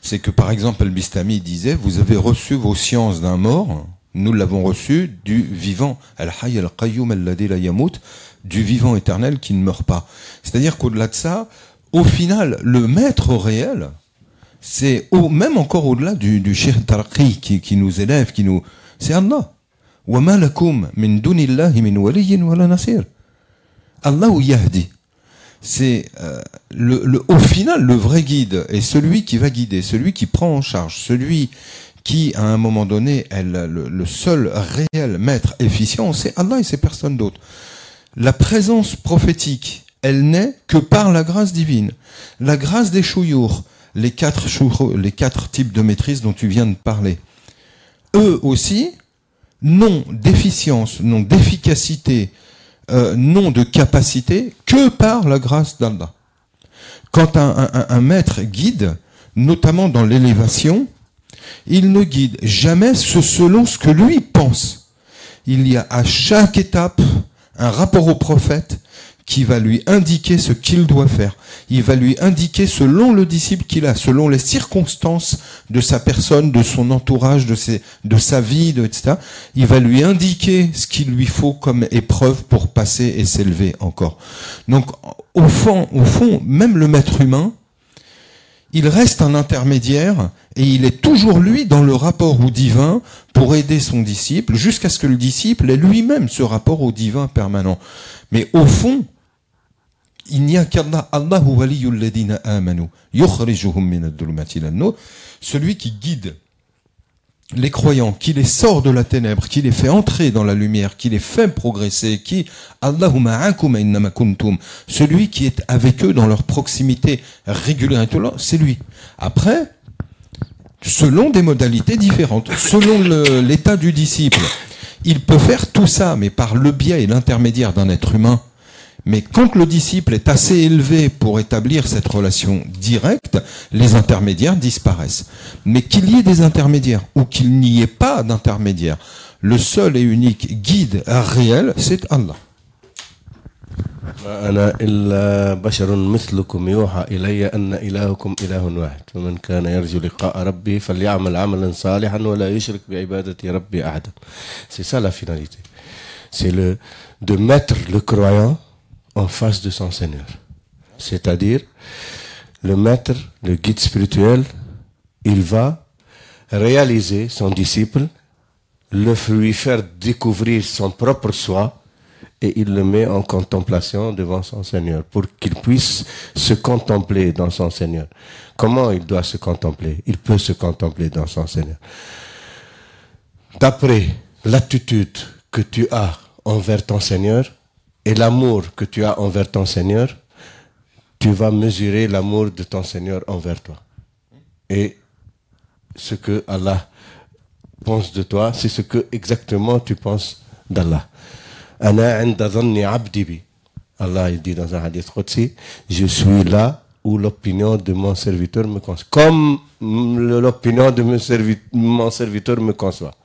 Speaker 2: C'est que par exemple, Al-Bistami disait, vous avez reçu vos sciences d'un mort, nous l'avons reçu du vivant. Al-Hayy al-Qayyum alladhi la yamut, du vivant éternel qui ne meurt pas. C'est-à-dire qu'au-delà de ça, au final, le maître réel, c'est même encore au-delà du Cheikh Tarqi qui nous élève, c'est Allah. وَمَا لَكُمْ مِنْ دُونِ اللَّهِ مِنْ وَلِيٍّ وَلَا نَصِيرٍ. Allah yahdi. C'est au final le vrai guide est celui qui va guider, celui qui prend en charge, celui qui à un moment donné est le seul réel maître efficient, c'est Allah et c'est personne d'autre. La présence prophétique, elle n'est que par la grâce divine. La grâce des chouyours, les quatre types de maîtrise dont tu viens de parler. Eux aussi n'ont d'efficience, n'ont d'efficacité, n'ont de capacité que par la grâce d'Allah. Quand un maître guide, notamment dans l'élévation, il ne guide jamais selon ce que lui pense. Il y a à chaque étape un rapport au prophète qui va lui indiquer ce qu'il doit faire. Il va lui indiquer selon le disciple qu'il a, selon les circonstances de sa personne, de son entourage, de sa vie, etc. Il va lui indiquer ce qu'il lui faut comme épreuve pour passer et s'élever encore. Donc, au fond, même le maître humain, il reste un intermédiaire et il est toujours lui dans le rapport au divin pour aider son disciple jusqu'à ce que le disciple ait lui-même ce rapport au divin permanent. Mais au fond, il n'y a qu'Allah, Allahu waliyul ladina amanu, yukhrijuhum min ad-dhulumati ila an-nur, celui qui guide les croyants, qui les sort de la ténèbre, qui les fait entrer dans la lumière, qui les fait progresser, qui, Allahu ma'akum innama kuntum, celui qui est avec eux dans leur proximité régulière, c'est lui. Après, selon des modalités différentes, selon l'état du disciple, il peut faire tout ça, mais par le biais et l'intermédiaire d'un être humain. Mais quand le disciple est assez élevé pour établir cette relation directe, les intermédiaires disparaissent. Mais qu'il y ait des intermédiaires ou qu'il n'y ait pas d'intermédiaire, le seul et unique guide réel, c'est Allah.
Speaker 1: أنا إلا بشر مثلكم يوحى إلي أن إلهكم إله واحد ومن كان يرجو لقاء ربه فليعمل عملا صالحا ولا يشرك بعبادة ربه أحدا. C'est ça la finalité. C'est de mettre le croyant en face de son Seigneur. C'est-à-dire, le maître, le guide spirituel, il va réaliser son disciple, lui faire découvrir son propre soi, et il le met en contemplation devant son Seigneur, pour qu'il puisse se contempler dans son Seigneur. Comment il doit se contempler? Il peut se contempler dans son Seigneur. D'après l'attitude que tu as envers ton Seigneur, et l'amour que tu as envers ton Seigneur, tu vas mesurer l'amour de ton Seigneur envers toi. Et ce que Allah pense de toi, c'est ce que exactement tu penses d'Allah. Ana 'inda dhanni 'abdi bi. Allah il dit dans un hadith qudsi, je suis là où l'opinion de mon serviteur me conçoit. Comme l'opinion de mon serviteur me conçoit.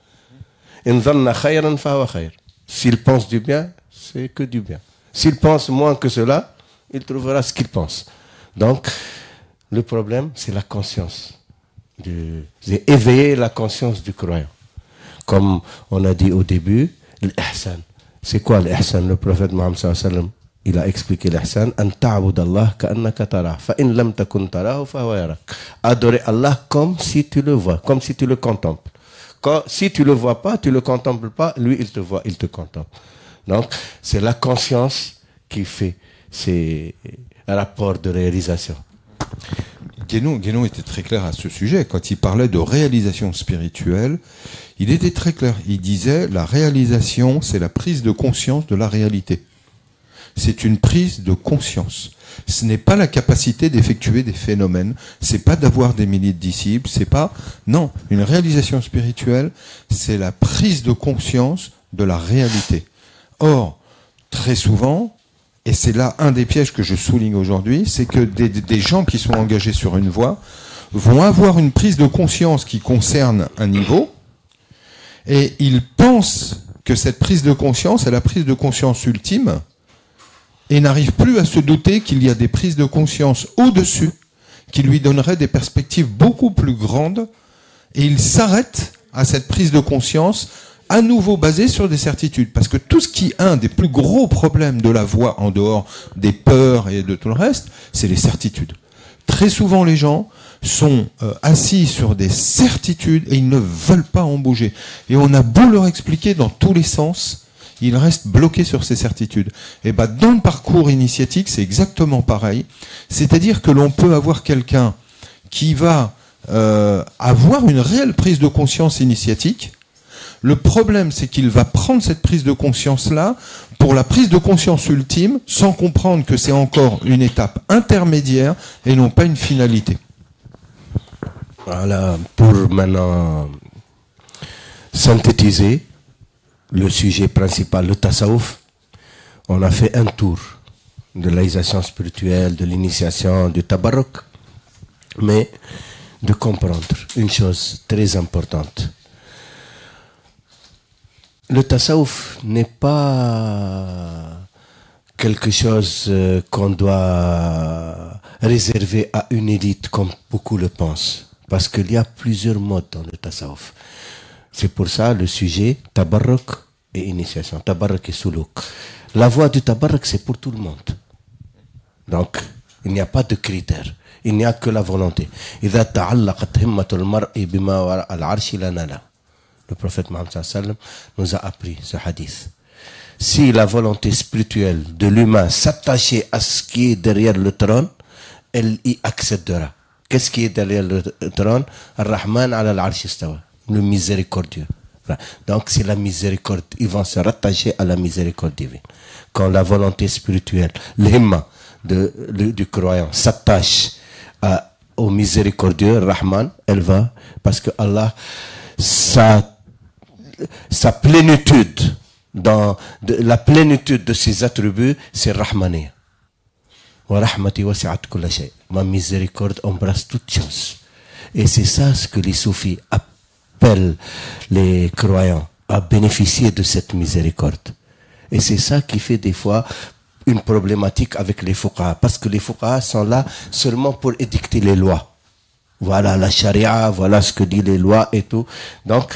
Speaker 1: In dhanna khayran fa huwa khayr. S'il pense du bien, c'est que du bien. S'il pense moins que cela, il trouvera ce qu'il pense. Donc, le problème, c'est la conscience. C'est éveiller la conscience du croyant. Comme on a dit au début, l'ihsan. C'est quoi l'ihsan? Le prophète Mohammed sallallahu alayhi wa sallam, il a expliqué l'ihsan. An ta'bud Allah ka'annaka tarah. Fa in lam takun tarahu fa huwa yarak. Adorer Allah comme si tu le vois, comme si tu le contemples. Si tu le vois pas, tu le contemples pas, lui il te voit, il te contemple. Donc, c'est la conscience qui fait ces rapports de réalisation.
Speaker 2: Guénon était très clair à ce sujet. Quand il parlait de réalisation spirituelle, il était très clair. Il disait, la réalisation, c'est la prise de conscience de la réalité. C'est une prise de conscience. Ce n'est pas la capacité d'effectuer des phénomènes. C'est pas d'avoir des milliers de disciples. C'est pas, non. Une réalisation spirituelle, c'est la prise de conscience de la réalité. Or, très souvent, et c'est là un des pièges que je souligne aujourd'hui, c'est que des gens qui sont engagés sur une voie vont avoir une prise de conscience qui concerne un niveau, et ils pensent que cette prise de conscience est la prise de conscience ultime, et n'arrivent plus à se douter qu'il y a des prises de conscience au-dessus, qui lui donneraient des perspectives beaucoup plus grandes, et ils s'arrêtent à cette prise de conscience à nouveau basé sur des certitudes. Parce que tout ce qui est un des plus gros problèmes de la voie, en dehors des peurs et de tout le reste, c'est les certitudes. Très souvent, les gens sont assis sur des certitudes et ils ne veulent pas en bouger. Et on a beau leur expliquer dans tous les sens, ils restent bloqués sur ces certitudes. Et ben, dans le parcours initiatique, c'est exactement pareil. C'est-à-dire que l'on peut avoir quelqu'un qui va avoir une réelle prise de conscience initiatique. Le problème, c'est qu'il va prendre cette prise de conscience-là pour la prise de conscience ultime, sans comprendre que c'est encore une étape intermédiaire et non pas une finalité.
Speaker 1: Voilà, pour maintenant synthétiser le sujet principal, le tasawuf, on a fait un tour de l'initiation spirituelle, de l'initiation, du tabarruk, mais de comprendre une chose très importante. Le tasawuf n'est pas quelque chose qu'on doit réserver à une élite, comme beaucoup le pensent. Parce qu'il y a plusieurs modes dans le tasawuf. C'est pour ça le sujet tabarruk et initiation, tabarruk et suluk. La voie du tabarruk, c'est pour tout le monde. Donc, il n'y a pas de critères. Il n'y a que la volonté. إذا تعلقت همة المرء بما وراء العرش لنال. Le prophète Mohammed sallam nous a appris ce hadith. Si la volonté spirituelle de l'humain s'attachait à ce qui est derrière le trône, elle y accédera. Qu'est-ce qui est derrière le trône? Ar-Rahman ala al-Arsh istawa, le miséricordieux. Donc c'est la miséricorde. Ils vont se rattacher à la miséricorde divine. Quand la volonté spirituelle, l'himma du croyant s'attache au miséricordieux, Rahman, elle va, parce que Allah, sa plénitude, la plénitude de ses attributs, c'est Rahmaniya. Wa rahmati wasi'at kulla shay. Ma miséricorde embrasse toutes choses. Et c'est ça ce que les soufis appellent les croyants à bénéficier de cette miséricorde. Et c'est ça qui fait des fois une problématique avec les fuqaha, parce que les fuqaha sont là seulement pour édicter les lois. Voilà la charia, voilà ce que disent les lois et tout. Donc,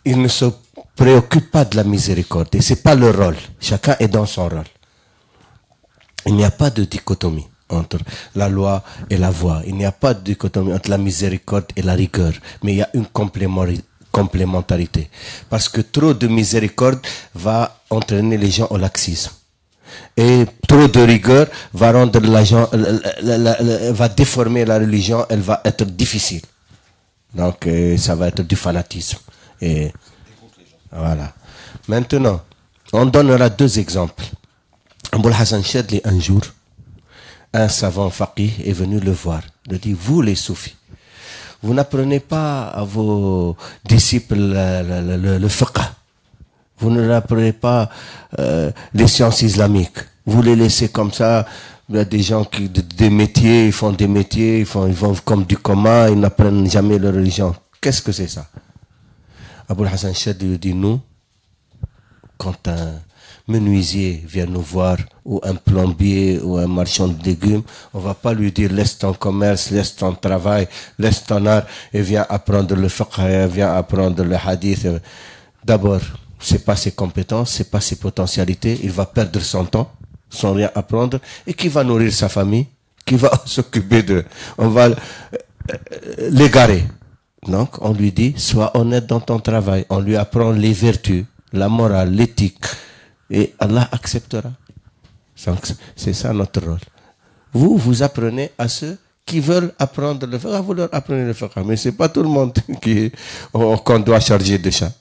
Speaker 1: ils ne se préoccupent pas de la miséricorde. Et c'est pas leur rôle. Chacun est dans son rôle. Il n'y a pas de dichotomie entre la loi et la voie. Il n'y a pas de dichotomie entre la miséricorde et la rigueur. Mais il y a une complémentarité. Parce que trop de miséricorde va entraîner les gens au laxisme. Et trop de rigueur va rendre va déformer la religion, elle va être difficile. Donc ça va être du fanatisme. Et voilà. Maintenant, on donnera deux exemples. Aboul Hassan Chadli, un jour, un savant faqih est venu le voir. Il dit, vous les soufis, vous n'apprenez pas à vos disciples le fiqh. Vous ne l'apprenez pas les sciences islamiques. Vous les laissez comme ça. Il y a des gens qui des métiers, ils font des métiers, ils vont comme du commun, ils n'apprennent jamais leur religion. Qu'est-ce que c'est ça? Aboul Hassan Chadli lui dit, nous, quand un menuisier vient nous voir, ou un plombier, ou un marchand de légumes, on va pas lui dire laisse ton commerce, laisse ton travail, laisse ton art, et viens apprendre le fiqh, viens apprendre le hadith. D'abord, c'est pas ses compétences, c'est pas ses potentialités, il va perdre son temps, sans rien apprendre, et qui va nourrir sa famille, qui va s'occuper de, on va l'égarer. Donc, on lui dit, sois honnête dans ton travail, on lui apprend les vertus, la morale, l'éthique, et Allah acceptera. C'est ça notre rôle. Vous apprenez à ceux qui veulent apprendre le fiqh, vous leur apprenez le fiqh. Mais c'est pas tout le monde qu'on doit charger de ça.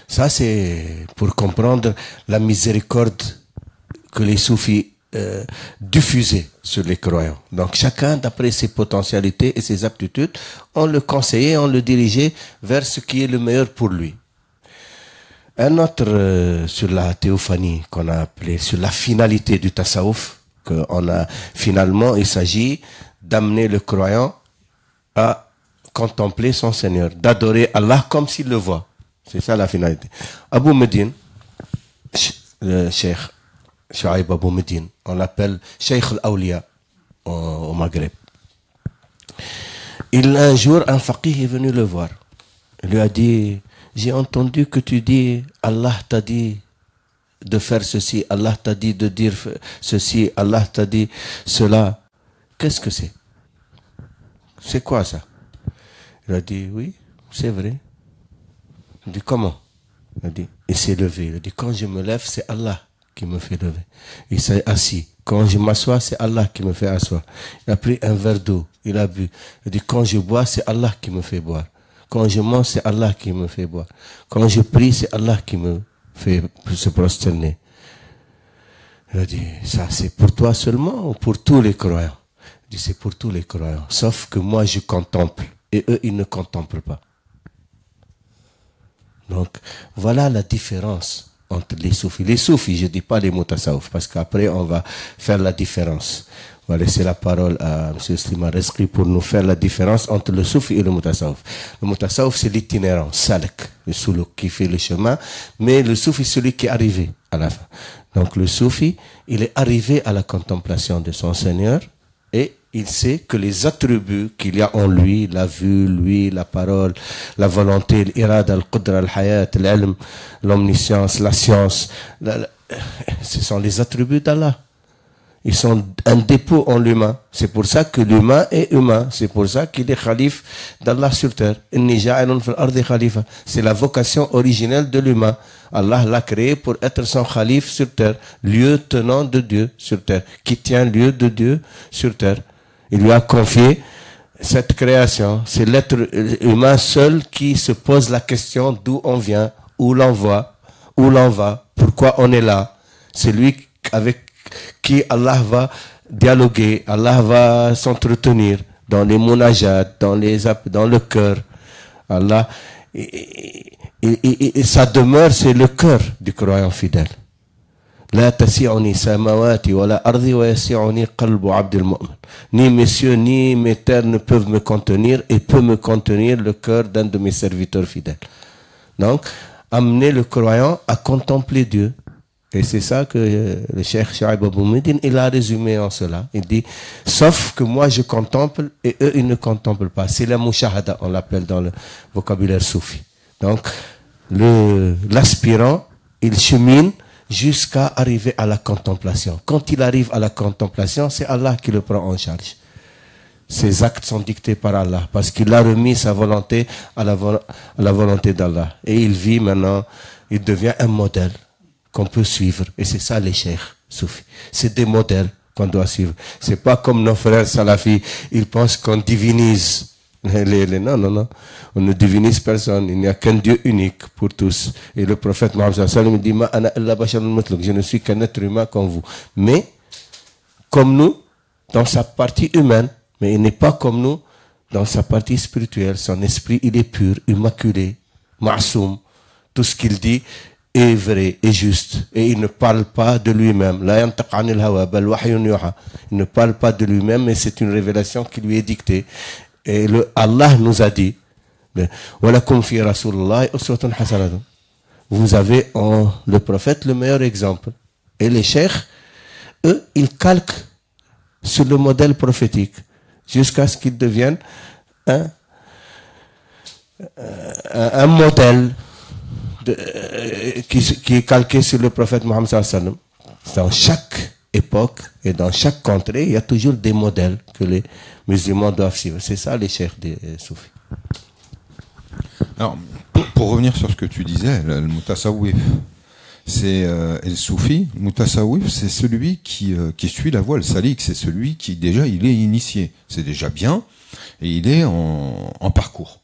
Speaker 1: Ça, c'est pour comprendre la miséricorde que les soufis diffusaient sur les croyants. Donc, chacun, d'après ses potentialités et ses aptitudes, on le conseillait, on le dirigeait vers ce qui est le meilleur pour lui. Un autre sur la théophanie qu'on a appelé, sur la finalité du tasawuf, qu'on a finalement, il s'agit d'amener le croyant à contempler son Seigneur, d'adorer Allah comme s'il le voit. C'est ça la finalité. Abou Medine, le Cheikh Shuaib Abou Medine, on l'appelle Cheikh al-Awliya au Maghreb. Un jour, un faqih est venu le voir. Il lui a dit, j'ai entendu que tu dis, Allah t'a dit de faire ceci, Allah t'a dit de dire ceci, Allah t'a dit cela. Qu'est-ce que c'est? C'est quoi ça? Il a dit, oui, c'est vrai. Il dit, comment? Il a dit, il s'est levé. Il a dit, quand je me lève, c'est Allah qui me fait lever. Il s'est assis. Quand je m'assois, c'est Allah qui me fait asseoir. Il a pris un verre d'eau, il a bu. Il dit, quand je bois, c'est Allah qui me fait boire. Quand je mange, c'est Allah qui me fait boire. Quand je prie, c'est Allah qui me fait se prosterner. Il a dit, ça c'est pour toi seulement ou pour tous les croyants? Il dit, c'est pour tous les croyants. Sauf que moi, je contemple. Et eux, ils ne contemplent pas. Donc, voilà la différence entre les soufis. Les soufis, je ne dis pas les mutasawwif, parce qu'après, on va faire la différence. On va laisser la parole à M. Slimane Rizqi pour nous faire la différence entre le soufi et le mutasawwif. Le mutasawwif, c'est l'itinérant, salak, le suluk qui fait le chemin, mais le soufi, c'est celui qui est arrivé. à la fin. Donc le soufi, il est arrivé à la contemplation de son Seigneur et il sait que les attributs qu'il y a en lui, la vue, lui, la parole, la volonté, l'irada, al-qudra, al-hayat, l'ilm, l'omniscience, la science, ce sont les attributs d'Allah. Ils sont un dépôt en l'humain. C'est pour ça que l'humain est humain. C'est pour ça qu'il est khalif d'Allah sur terre. C'est la vocation originelle de l'humain. Allah l'a créé pour être son khalif sur terre, lieu tenant de Dieu sur terre, qui tient lieu de Dieu sur terre. Il lui a confié cette création. C'est l'être humain seul qui se pose la question d'où on vient, où l'on va, pourquoi on est là. C'est lui avec qui Allah va dialoguer, Allah va s'entretenir dans les munajat, dans le cœur. Allah, et sa demeure, c'est le cœur du croyant fidèle. La tasi'uni samawati wa la ardi wa yasi'uni qalbu abdil mu'min. Ni messieurs ni mes terres ne peuvent me contenir et peut me contenir le cœur d'un de mes serviteurs fidèles. Donc, amener le croyant à contempler Dieu. Et c'est ça que le Cheikh Shu'aib Abou Medine, il a résumé en cela. Il dit, sauf que moi je contemple et eux ils ne contemplent pas. C'est la mushahada, on l'appelle dans le vocabulaire soufi. Donc, l'aspirant, il chemine jusqu'à arriver à la contemplation. Quand il arrive à la contemplation, c'est Allah qui le prend en charge. Ses actes sont dictés par Allah, parce qu'il a remis sa volonté à la volonté d'Allah. Et il vit maintenant, il devient un modèle qu'on peut suivre. Et c'est ça les cheikhs soufis. C'est des modèles qu'on doit suivre. C'est pas comme nos frères salafis, ils pensent qu'on divinise. Non. On ne divinise personne. Il n'y a qu'un Dieu unique pour tous. Et le prophète Mohammed sallallahu alayhi wa sallam dit, je ne suis qu'un être humain comme vous. Mais, comme nous, dans sa partie humaine, mais il n'est pas comme nous dans sa partie spirituelle. Son esprit, il est pur, immaculé, ma'soum. Tout ce qu'il dit est vrai et juste. Et il ne parle pas de lui-même. Il ne parle pas de lui-même, mais c'est une révélation qui lui est dictée. Et Allah nous a dit, vous avez en le prophète le meilleur exemple. Et les cheikhs, eux, ils calquent sur le modèle prophétique jusqu'à ce qu'ils deviennent un modèle qui est calqué sur le prophète Mohammed sallallahu alayhi wa sallam. Dans chaque époque et dans chaque contrée, il y a toujours des modèles que les musulmans doivent suivre. C'est ça les cheikhs des soufis.
Speaker 2: Alors, pour revenir sur ce que tu disais, le mutasawwif, c'est le soufi. Mutasawwif, c'est celui qui suit la voie, le salik, c'est celui qui déjà il est initié, c'est déjà bien, et il est en parcours.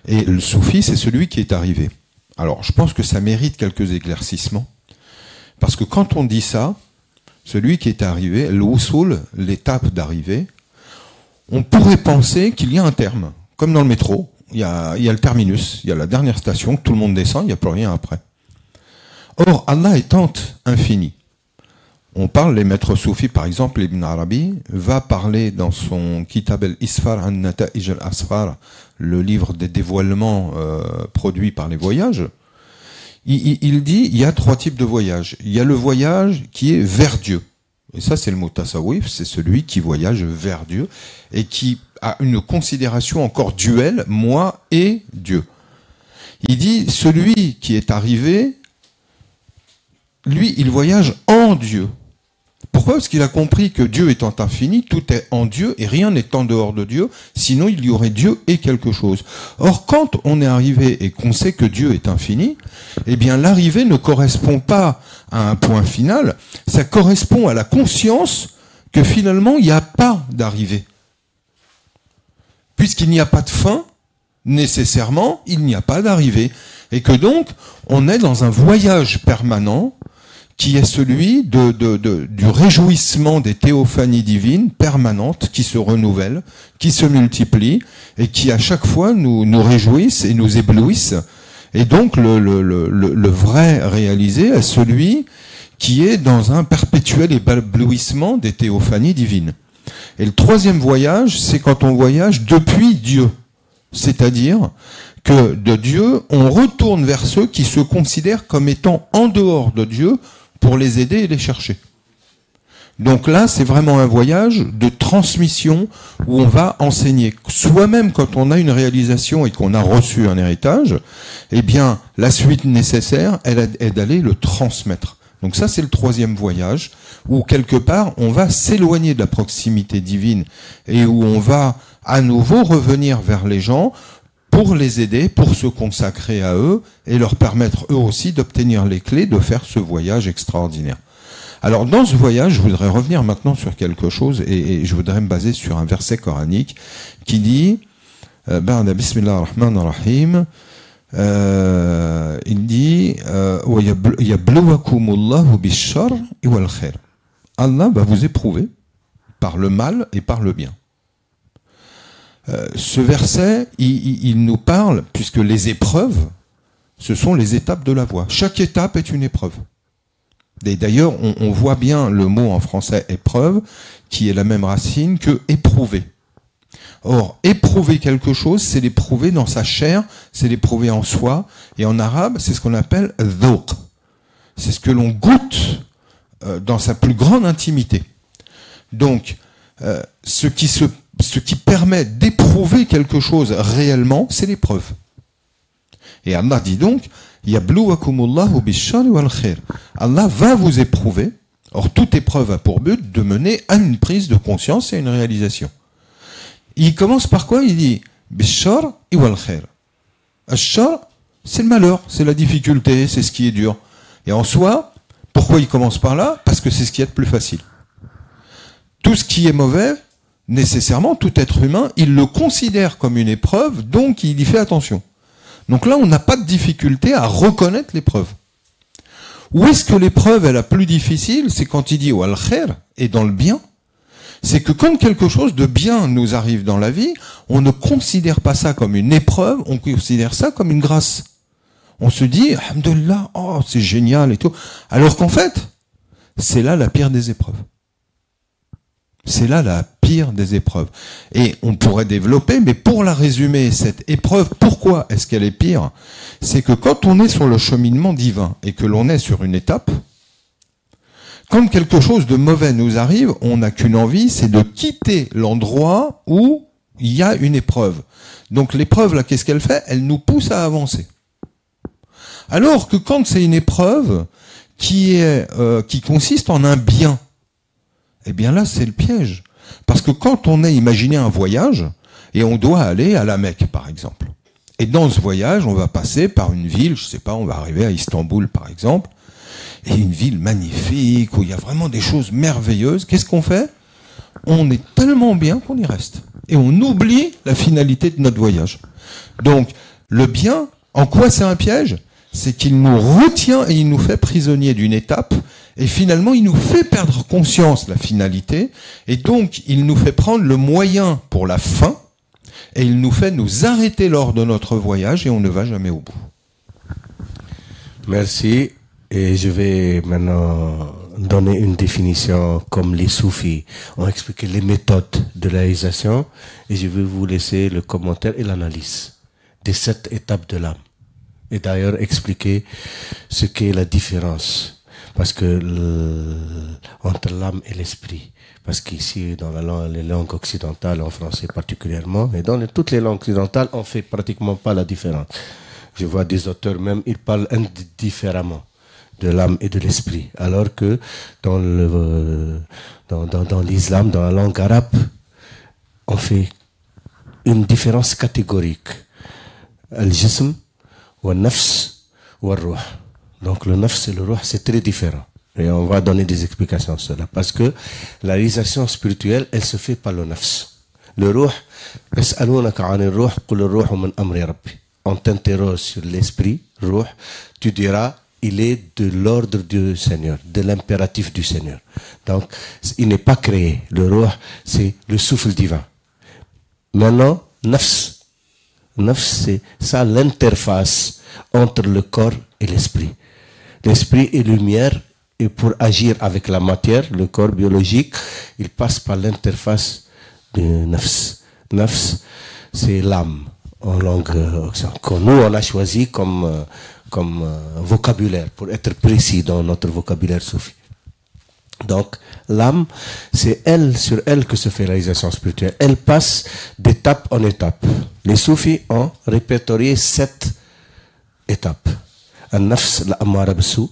Speaker 2: Et le soufi, c'est celui qui est arrivé. Alors, je pense que ça mérite quelques éclaircissements, parce que quand on dit ça, celui qui est arrivé, l'usul, l'étape d'arrivée, on pourrait penser qu'il y a un terme, comme dans le métro, il y a le terminus, il y a la dernière station, tout le monde descend, il n'y a plus rien après. Or, Allah étant infini, on parle, les maîtres soufis, par exemple, Ibn Arabi, va parler dans son Kitab al-Isfar an-Nata'ij al-Asfar, le livre des dévoilements produits par les voyages. Il dit, il y a 3 types de voyages. Il y a le voyage qui est vers Dieu. Et ça, c'est le mutasawwif, c'est celui qui voyage vers Dieu et qui a une considération encore duelle, moi et Dieu. Il dit, celui qui est arrivé, lui, il voyage en Dieu. Pourquoi ? Parce qu'il a compris que Dieu étant infini, tout est en Dieu et rien n'est en dehors de Dieu, sinon il y aurait Dieu et quelque chose. Or, quand on est arrivé et qu'on sait que Dieu est infini, eh bien l'arrivée ne correspond pas à un point final, ça correspond à la conscience que finalement il n'y a pas d'arrivée. Puisqu'il n'y a pas de fin, nécessairement, il n'y a pas d'arrivée. Et que donc, on est dans un voyage permanent qui est celui du réjouissement des théophanies divines permanentes qui se renouvellent, qui se multiplient et qui à chaque fois nous réjouissent et nous éblouissent. Et donc le vrai réalisé est celui qui est dans un perpétuel éblouissement des théophanies divines. Et le 3e voyage, c'est quand on voyage depuis Dieu. C'est-à-dire que de Dieu, on retourne vers ceux qui se considèrent comme étant en dehors de Dieu pour les aider et les chercher. Donc là, c'est vraiment un voyage de transmission où on va enseigner. Soi-même, quand on a une réalisation et qu'on a reçu un héritage, eh bien, la suite nécessaire, elle est d'aller le transmettre. Donc ça, c'est le troisième voyage, où quelque part, on va s'éloigner de la proximité divine et où on va à nouveau revenir vers les gens pour les aider, pour se consacrer à eux et leur permettre eux aussi d'obtenir les clés de faire ce voyage extraordinaire. Alors dans ce voyage, je voudrais revenir maintenant sur quelque chose et je voudrais me baser sur un verset coranique qui dit Bismillah ar-Rahman ar-Rahim, il dit Yabluwakumullahu bish-sharr wal khair. Allah va vous éprouver par le mal et par le bien. Ce verset, il nous parle, puisque les épreuves, ce sont les étapes de la voie. Chaque étape est une épreuve. Et d'ailleurs, on voit bien le mot en français épreuve, qui est la même racine que éprouver. Or, éprouver quelque chose, c'est l'éprouver dans sa chair, c'est l'éprouver en soi. Et en arabe, c'est ce qu'on appelle dhouq. C'est ce que l'on goûte dans sa plus grande intimité. Donc, ce qui permet d'éprouver quelque chose réellement, c'est l'épreuve. Et Allah dit donc, Yabluwakumullahu bish-sharri wal khair. Allah va vous éprouver. Or, toute épreuve a pour but de mener à une prise de conscience et à une réalisation. Il commence par quoi? Il dit bish-sharri wal khair. Ash-shar, c'est le malheur, c'est la difficulté, c'est ce qui est dur. Et en soi, pourquoi il commence par là? Parce que c'est ce qui est le plus facile. Tout ce qui est mauvais, nécessairement, tout être humain, il le considère comme une épreuve, donc il y fait attention. Donc là, on n'a pas de difficulté à reconnaître l'épreuve. Où est-ce que l'épreuve est la plus difficile? C'est quand il dit wal khair, et dans le bien. C'est que quand quelque chose de bien nous arrive dans la vie, on ne considère pas ça comme une épreuve, on considère ça comme une grâce. On se dit, alhamdoulilah, oh, c'est génial et tout. Alors qu'en fait, c'est là la pire des épreuves. C'est là la pire des épreuves. Et on pourrait développer, mais pour la résumer, cette épreuve, pourquoi est-ce qu'elle est pire? C'est que quand on est sur le cheminement divin et que l'on est sur une étape, quand quelque chose de mauvais nous arrive, on n'a qu'une envie, c'est de quitter l'endroit où il y a une épreuve. Donc l'épreuve, là, qu'est-ce qu'elle fait? Elle nous pousse à avancer. Alors que quand c'est une épreuve qui consiste en un bien, eh bien là, c'est le piège. Parce que quand on est, imaginez un voyage, et on doit aller à la Mecque, par exemple. Et dans ce voyage, on va passer par une ville, je sais pas, on va arriver à Istanbul, par exemple, et une ville magnifique, où il y a vraiment des choses merveilleuses. Qu'est-ce qu'on fait? On est tellement bien qu'on y reste. Et on oublie la finalité de notre voyage. Donc, le bien, en quoi c'est un piège? C'est qu'il nous retient et il nous fait prisonniers d'une étape, et finalement il nous fait perdre conscience de la finalité, et donc il nous fait prendre le moyen pour la fin, et il nous fait nous arrêter lors de notre voyage, et on ne va jamais au bout.
Speaker 1: Merci, et je vais maintenant donner une définition comme les soufis ont expliqué les méthodes de la réalisation, et je vais vous laisser le commentaire et l'analyse des 7 étapes de l'âme. Et d'ailleurs expliquer ce qu'est la différence, parce que entre l'âme et l'esprit, parce qu'ici dans les langues occidentales, en français particulièrement, et dans toutes les langues occidentales, on fait pratiquement pas la différence. Je vois des auteurs même, ils parlent indifféremment de l'âme et de l'esprit, alors que dans l'islam, dans la langue arabe, on fait une différence catégorique. Al-jism wa nafs wa ruh. Donc le nafs et le ruh, c'est très différent. Et on va donner des explications sur cela. Parce que la réalisation spirituelle, elle se fait par le nafs. Le ruh, on t'interroge sur l'esprit, ruh, tu diras, il est de l'ordre du Seigneur, de l'impératif du Seigneur. Donc, il n'est pas créé. Le ruh, c'est le souffle divin. Maintenant, nafs. Nafs, c'est ça l'interface entre le corps et l'esprit. L'esprit est lumière, et pour agir avec la matière, le corps biologique, il passe par l'interface de nafs. Nafs, c'est l'âme. en langue que nous on a choisi comme vocabulaire, pour être précis dans notre vocabulaire soufi. Donc, l'âme, c'est elle, sur elle que se fait la réalisation spirituelle. Elle passe d'étape en étape. Les soufis ont répertorié 7 étapes. Al-nafs al-ammara bis-sou,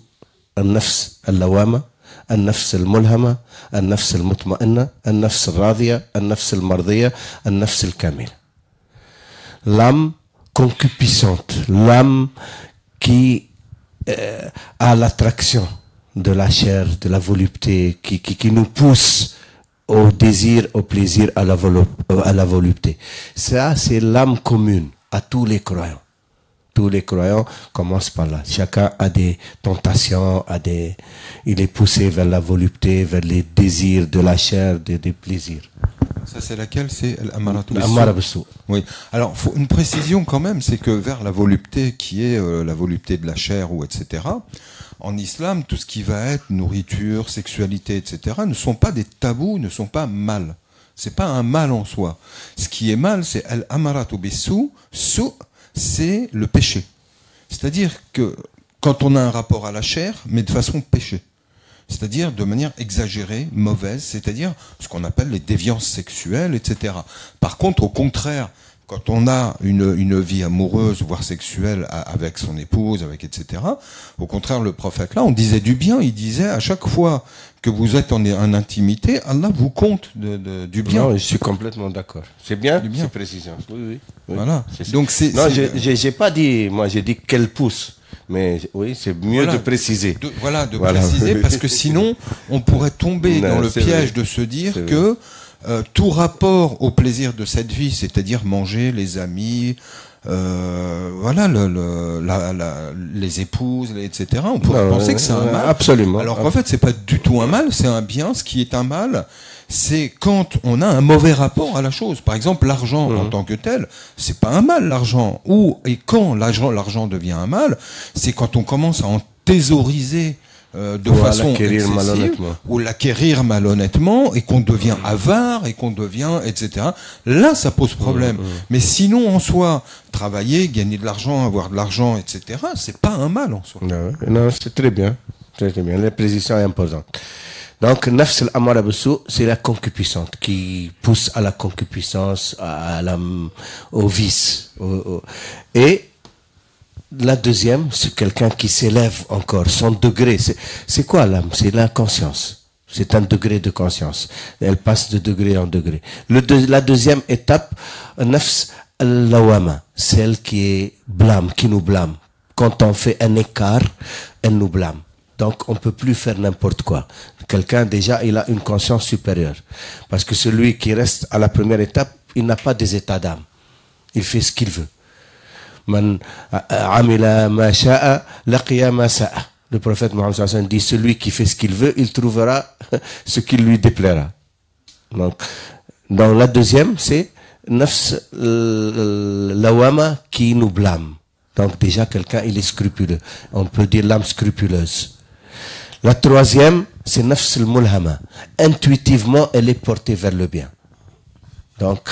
Speaker 1: al-nafs al-lawama, al-nafs al-mulhama, al-nafs al-mutma'inna, al-nafs al-radhiya, al-nafs al-mardiya, al-nafs al-kamila. L'âme concupiscente, l'âme qui a l'attraction de la chair, de la volupté, qui nous pousse au désir, au plaisir, à la volupté. Ça, c'est l'âme commune à tous les croyants. Tous les croyants commencent par là. Chacun a des tentations, il est poussé vers la volupté, vers les désirs de la chair, des plaisirs.
Speaker 2: Ça, c'est laquelle? C'est
Speaker 1: l'Ammara bis-sou.
Speaker 2: Oui. Alors, faut une précision quand même, c'est que vers la volupté, qui est la volupté de la chair, ou etc., en islam, tout ce qui va être nourriture, sexualité, etc., ne sont pas des tabous, ne sont pas mal. C'est pas un mal en soi. Ce qui est mal, c'est al-amaratu bis-sou. Sou, c'est le péché. C'est-à-dire que quand on a un rapport à la chair, mais de façon péché. C'est-à-dire de manière exagérée, mauvaise, c'est-à-dire ce qu'on appelle les déviances sexuelles, etc. Par contre, au contraire, quand on a une vie amoureuse, voire sexuelle, avec son épouse, avec etc., au contraire, le prophète là, on disait du bien, il disait à chaque fois que vous êtes en intimité, Allah vous compte du bien.
Speaker 1: Non, je suis complètement d'accord. C'est bien,
Speaker 2: du bien.
Speaker 1: C'est précision. Oui.
Speaker 2: Voilà. Donc c'est.
Speaker 1: Non, j'ai pas dit, moi j'ai dit qu'elle pousse. Mais oui, c'est mieux de préciser.
Speaker 2: De préciser, parce que sinon, on pourrait tomber dans le piège de se dire que tout rapport au plaisir de cette vie, c'est-à-dire manger, les amis, les épouses, etc., on pourrait penser que c'est un mal.
Speaker 1: Absolument.
Speaker 2: Alors qu'en fait, c'est pas du tout un mal, c'est un bien. Ce qui est un mal, c'est quand on a un mauvais rapport à la chose. Par exemple, l'argent en tant que tel, c'est pas un mal, l'argent. Et quand l'argent devient un mal, c'est quand on commence à en thésauriser de façon excessive, ou l'acquérir malhonnêtement, et qu'on devient avare, et qu'on devient, etc. Là, ça pose problème. Mais sinon, en soi, travailler, gagner de l'argent, avoir de l'argent, etc., c'est pas un mal en soi.
Speaker 1: Non, c'est très bien. Très bien. La précision est imposante. Donc, nafs al-ammara bis-sou, c'est la concupiscente qui pousse à la concupiscence, au vice. Et la deuxième, c'est quelqu'un qui s'élève encore, son degré. C'est quoi l'âme? C'est la conscience. C'est un degré de conscience. Elle passe de degré en degré. La deuxième étape, nafs al-lawama, celle qui nous blâme. Quand on fait un écart, elle nous blâme. Donc, on peut plus faire n'importe quoi. Quelqu'un, déjà, il a une conscience supérieure. Parce que celui qui reste à la première étape, il n'a pas des états d'âme. Il fait ce qu'il veut. Man amila ma sha'a, laqiya ma sa'a. Le prophète Mohammed sallallahu alayhi wa sallam dit, celui qui fait ce qu'il veut, il trouvera ce qui lui déplaira. Donc, dans la deuxième, c'est nafs lawama qui nous blâme. Donc, déjà, quelqu'un, il est scrupuleux. On peut dire l'âme scrupuleuse. La troisième, c'est nafs al-mulhama. Intuitivement, elle est portée vers le bien. Donc,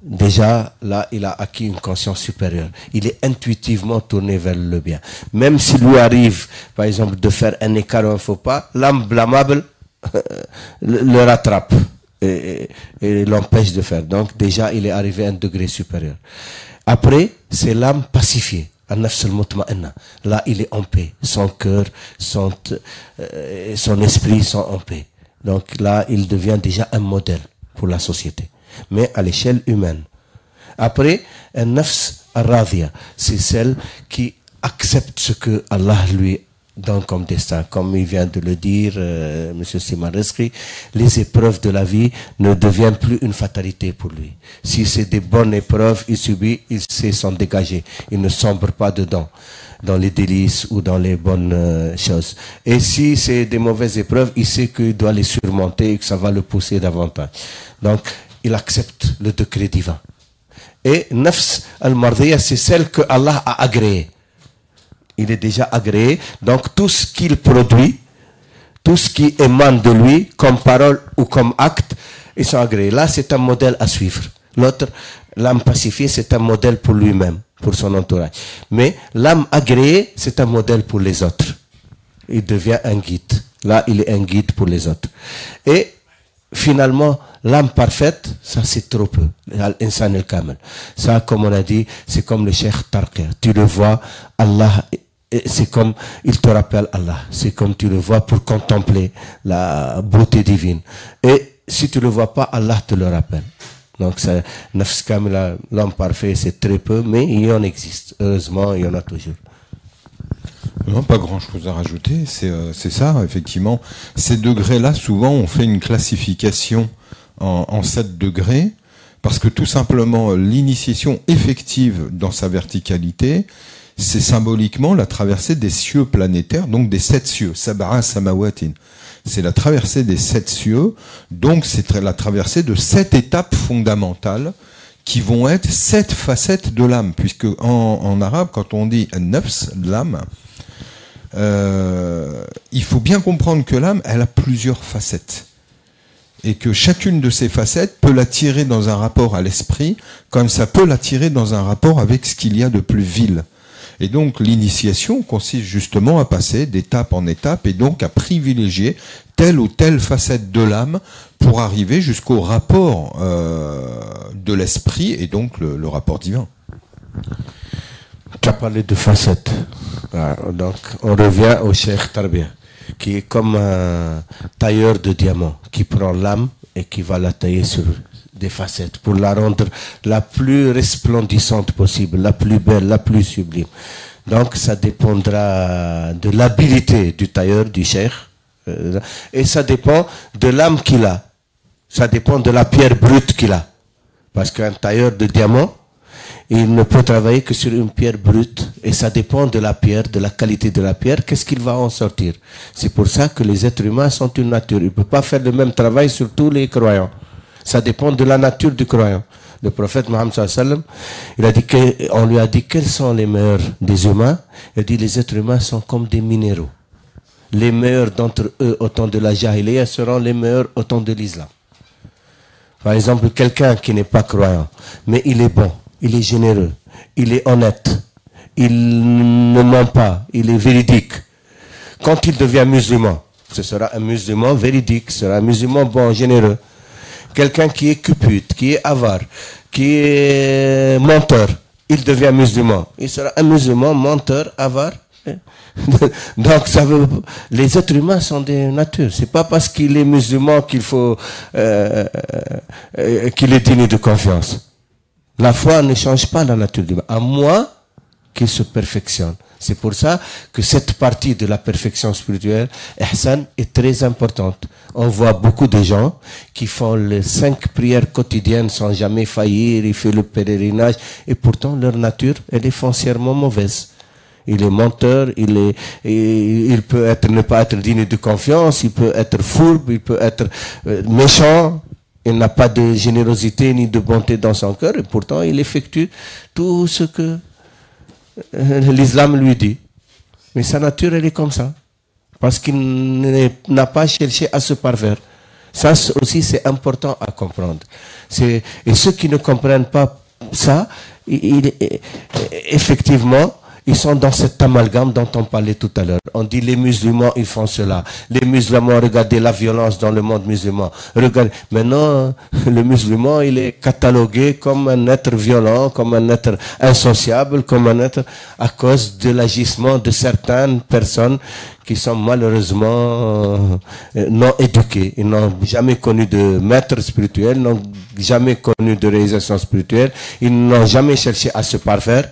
Speaker 1: déjà, là, il a acquis une conscience supérieure. Il est intuitivement tourné vers le bien. Même s'il lui arrive, par exemple, de faire un écart ou un faux pas, l'âme blâmable le rattrape et l'empêche de faire. Donc, déjà, il est arrivé à un degré supérieur. Après, c'est l'âme pacifiée. Là, il est en paix. Son cœur, son esprit sont en paix. Donc là, il devient déjà un modèle pour la société, mais à l'échelle humaine. Après, un nafs ar-radhiya, c'est celle qui accepte ce que Allah lui donne comme destin. Comme il vient de le dire, M. Siman Rezki, les épreuves de la vie ne deviennent plus une fatalité pour lui. Si c'est des bonnes épreuves, il subit, il sait s'en dégager. Il ne sombre pas dedans, dans les délices ou dans les bonnes choses. Et si c'est des mauvaises épreuves, il sait qu'il doit les surmonter et que ça va le pousser davantage. Donc, il accepte le décret divin. Et nafs al-mardiya, c'est celle que Allah a agréée. Il est déjà agréé. Donc, tout ce qu'il produit, tout ce qui émane de lui, comme parole ou comme acte, ils sont agréés. Là, c'est un modèle à suivre. L'autre, L'âme pacifiée, c'est un modèle pour lui-même, pour son entourage. Mais l'âme agréée, c'est un modèle pour les autres. Il devient un guide. Là, il est un guide pour les autres. Et finalement, l'âme parfaite, ça c'est trop peu. Al-Insan al-Kamil. Ça, comme on a dit, c'est comme le Cheikh Tarqiya. Tu le vois, Allah, c'est comme, il te rappelle Allah. C'est comme tu le vois pour contempler la beauté divine. Et si tu le vois pas, Allah te le rappelle. Donc, Nafs Kamila, l'homme parfait, c'est très peu, mais il en existe. Heureusement, il y en a toujours.
Speaker 2: Non, pas grand-chose à rajouter. C'est ça, effectivement. Ces degrés-là, souvent, on fait une classification en 7 degrés, parce que tout simplement, l'initiation effective dans sa verticalité, c'est symboliquement la traversée des cieux planétaires, donc des 7 cieux. Sab'a Samawatin. C'est la traversée des 7 cieux, donc c'est la traversée de 7 étapes fondamentales qui vont être 7 facettes de l'âme, puisque en arabe, quand on dit nafs, l'âme, il faut bien comprendre que l'âme, elle a plusieurs facettes. Et que chacune de ces facettes peut l'attirer dans un rapport à l'esprit, comme ça peut l'attirer dans un rapport avec ce qu'il y a de plus vil. Et donc l'initiation consiste justement à passer d'étape en étape et donc à privilégier telle ou telle facette de l'âme pour arriver jusqu'au rapport de l'esprit et donc le rapport divin.
Speaker 1: Tu as parlé de facettes. Donc on revient au Cheikh Tarqiya, qui est comme un tailleur de diamants, qui prend l'âme et qui va la tailler sur des facettes pour la rendre la plus resplendissante possible, la plus belle, la plus sublime. Donc ça dépendra de l'habilité du tailleur, du cheikh, et ça dépend de l'âme qu'il a. Ça dépend de la pierre brute qu'il a. Parce qu'un tailleur de diamants, il ne peut travailler que sur une pierre brute, et ça dépend de la pierre, de la qualité de la pierre, qu'est-ce qu'il va en sortir. C'est pour ça que les êtres humains sont une nature. Il ne peut pas faire le même travail sur tous les croyants. Ça dépend de la nature du croyant. Le prophète Mohammed sallam, on lui a dit quels sont les meilleurs des humains. Il a dit les êtres humains sont comme des minéraux. Les meilleurs d'entre eux au temps de la Jahiliya seront les meilleurs au temps de l'islam. Par exemple, quelqu'un qui n'est pas croyant, mais il est bon, il est généreux, il est honnête, il ne ment pas, il est véridique. Quand il devient musulman, ce sera un musulman véridique, ce sera un musulman bon, généreux. Quelqu'un qui est cupide, qui est avare, qui est menteur, il devient musulman. Il sera un musulman, menteur, avare. Donc les êtres humains sont des natures. C'est pas parce qu'il est musulman qu'il faut qu'il est digne de confiance. La foi ne change pas la nature de l'homme, à moins qu'il se perfectionne. C'est pour ça que cette partie de la perfection spirituelle, ihsan, est très importante. On voit beaucoup de gens qui font les 5 prières quotidiennes sans jamais faillir, ils font le pèlerinage, et pourtant leur nature, elle est foncièrement mauvaise. Il est menteur, il peut ne pas être digne de confiance, il peut être fourbe, il peut être méchant, il n'a pas de générosité ni de bonté dans son cœur, et pourtant il effectue tout ce que l'islam lui dit. Mais sa nature, elle est comme ça. Parce qu'il n'a pas cherché à se parfaire. Ça aussi, c'est important à comprendre. Et ceux qui ne comprennent pas ça, effectivement, ils sont dans cet amalgame dont on parlait tout à l'heure. On dit les musulmans, ils font cela. Les musulmans, regardez la violence dans le monde musulman. Regardez. Maintenant, le musulman, il est catalogué comme un être violent, comme un être insociable, comme un être à cause de l'agissement de certaines personnes qui sont malheureusement non éduquées. Ils n'ont jamais connu de maître spirituel, n'ont jamais connu de réalisation spirituelle. Ils n'ont jamais cherché à se parfaire.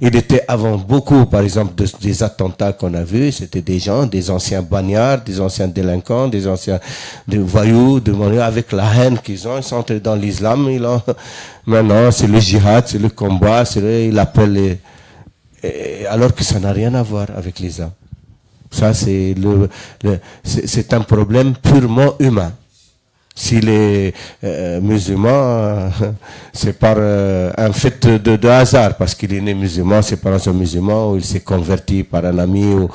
Speaker 1: Il était avant beaucoup, par exemple, des attentats qu'on a vus, c'était des gens, des anciens bagnards, des anciens délinquants, des anciens voyous, avec la haine qu'ils ont, ils sont entrés dans l'islam, maintenant c'est le djihad, c'est le combat, il appelle alors que ça n'a rien à voir avec l'islam. Ça c'est c'est un problème purement humain. Si les musulmans, c'est par un fait de hasard, parce qu'il est né musulman, ses parents sont musulmans, ou il s'est converti par un ami, ou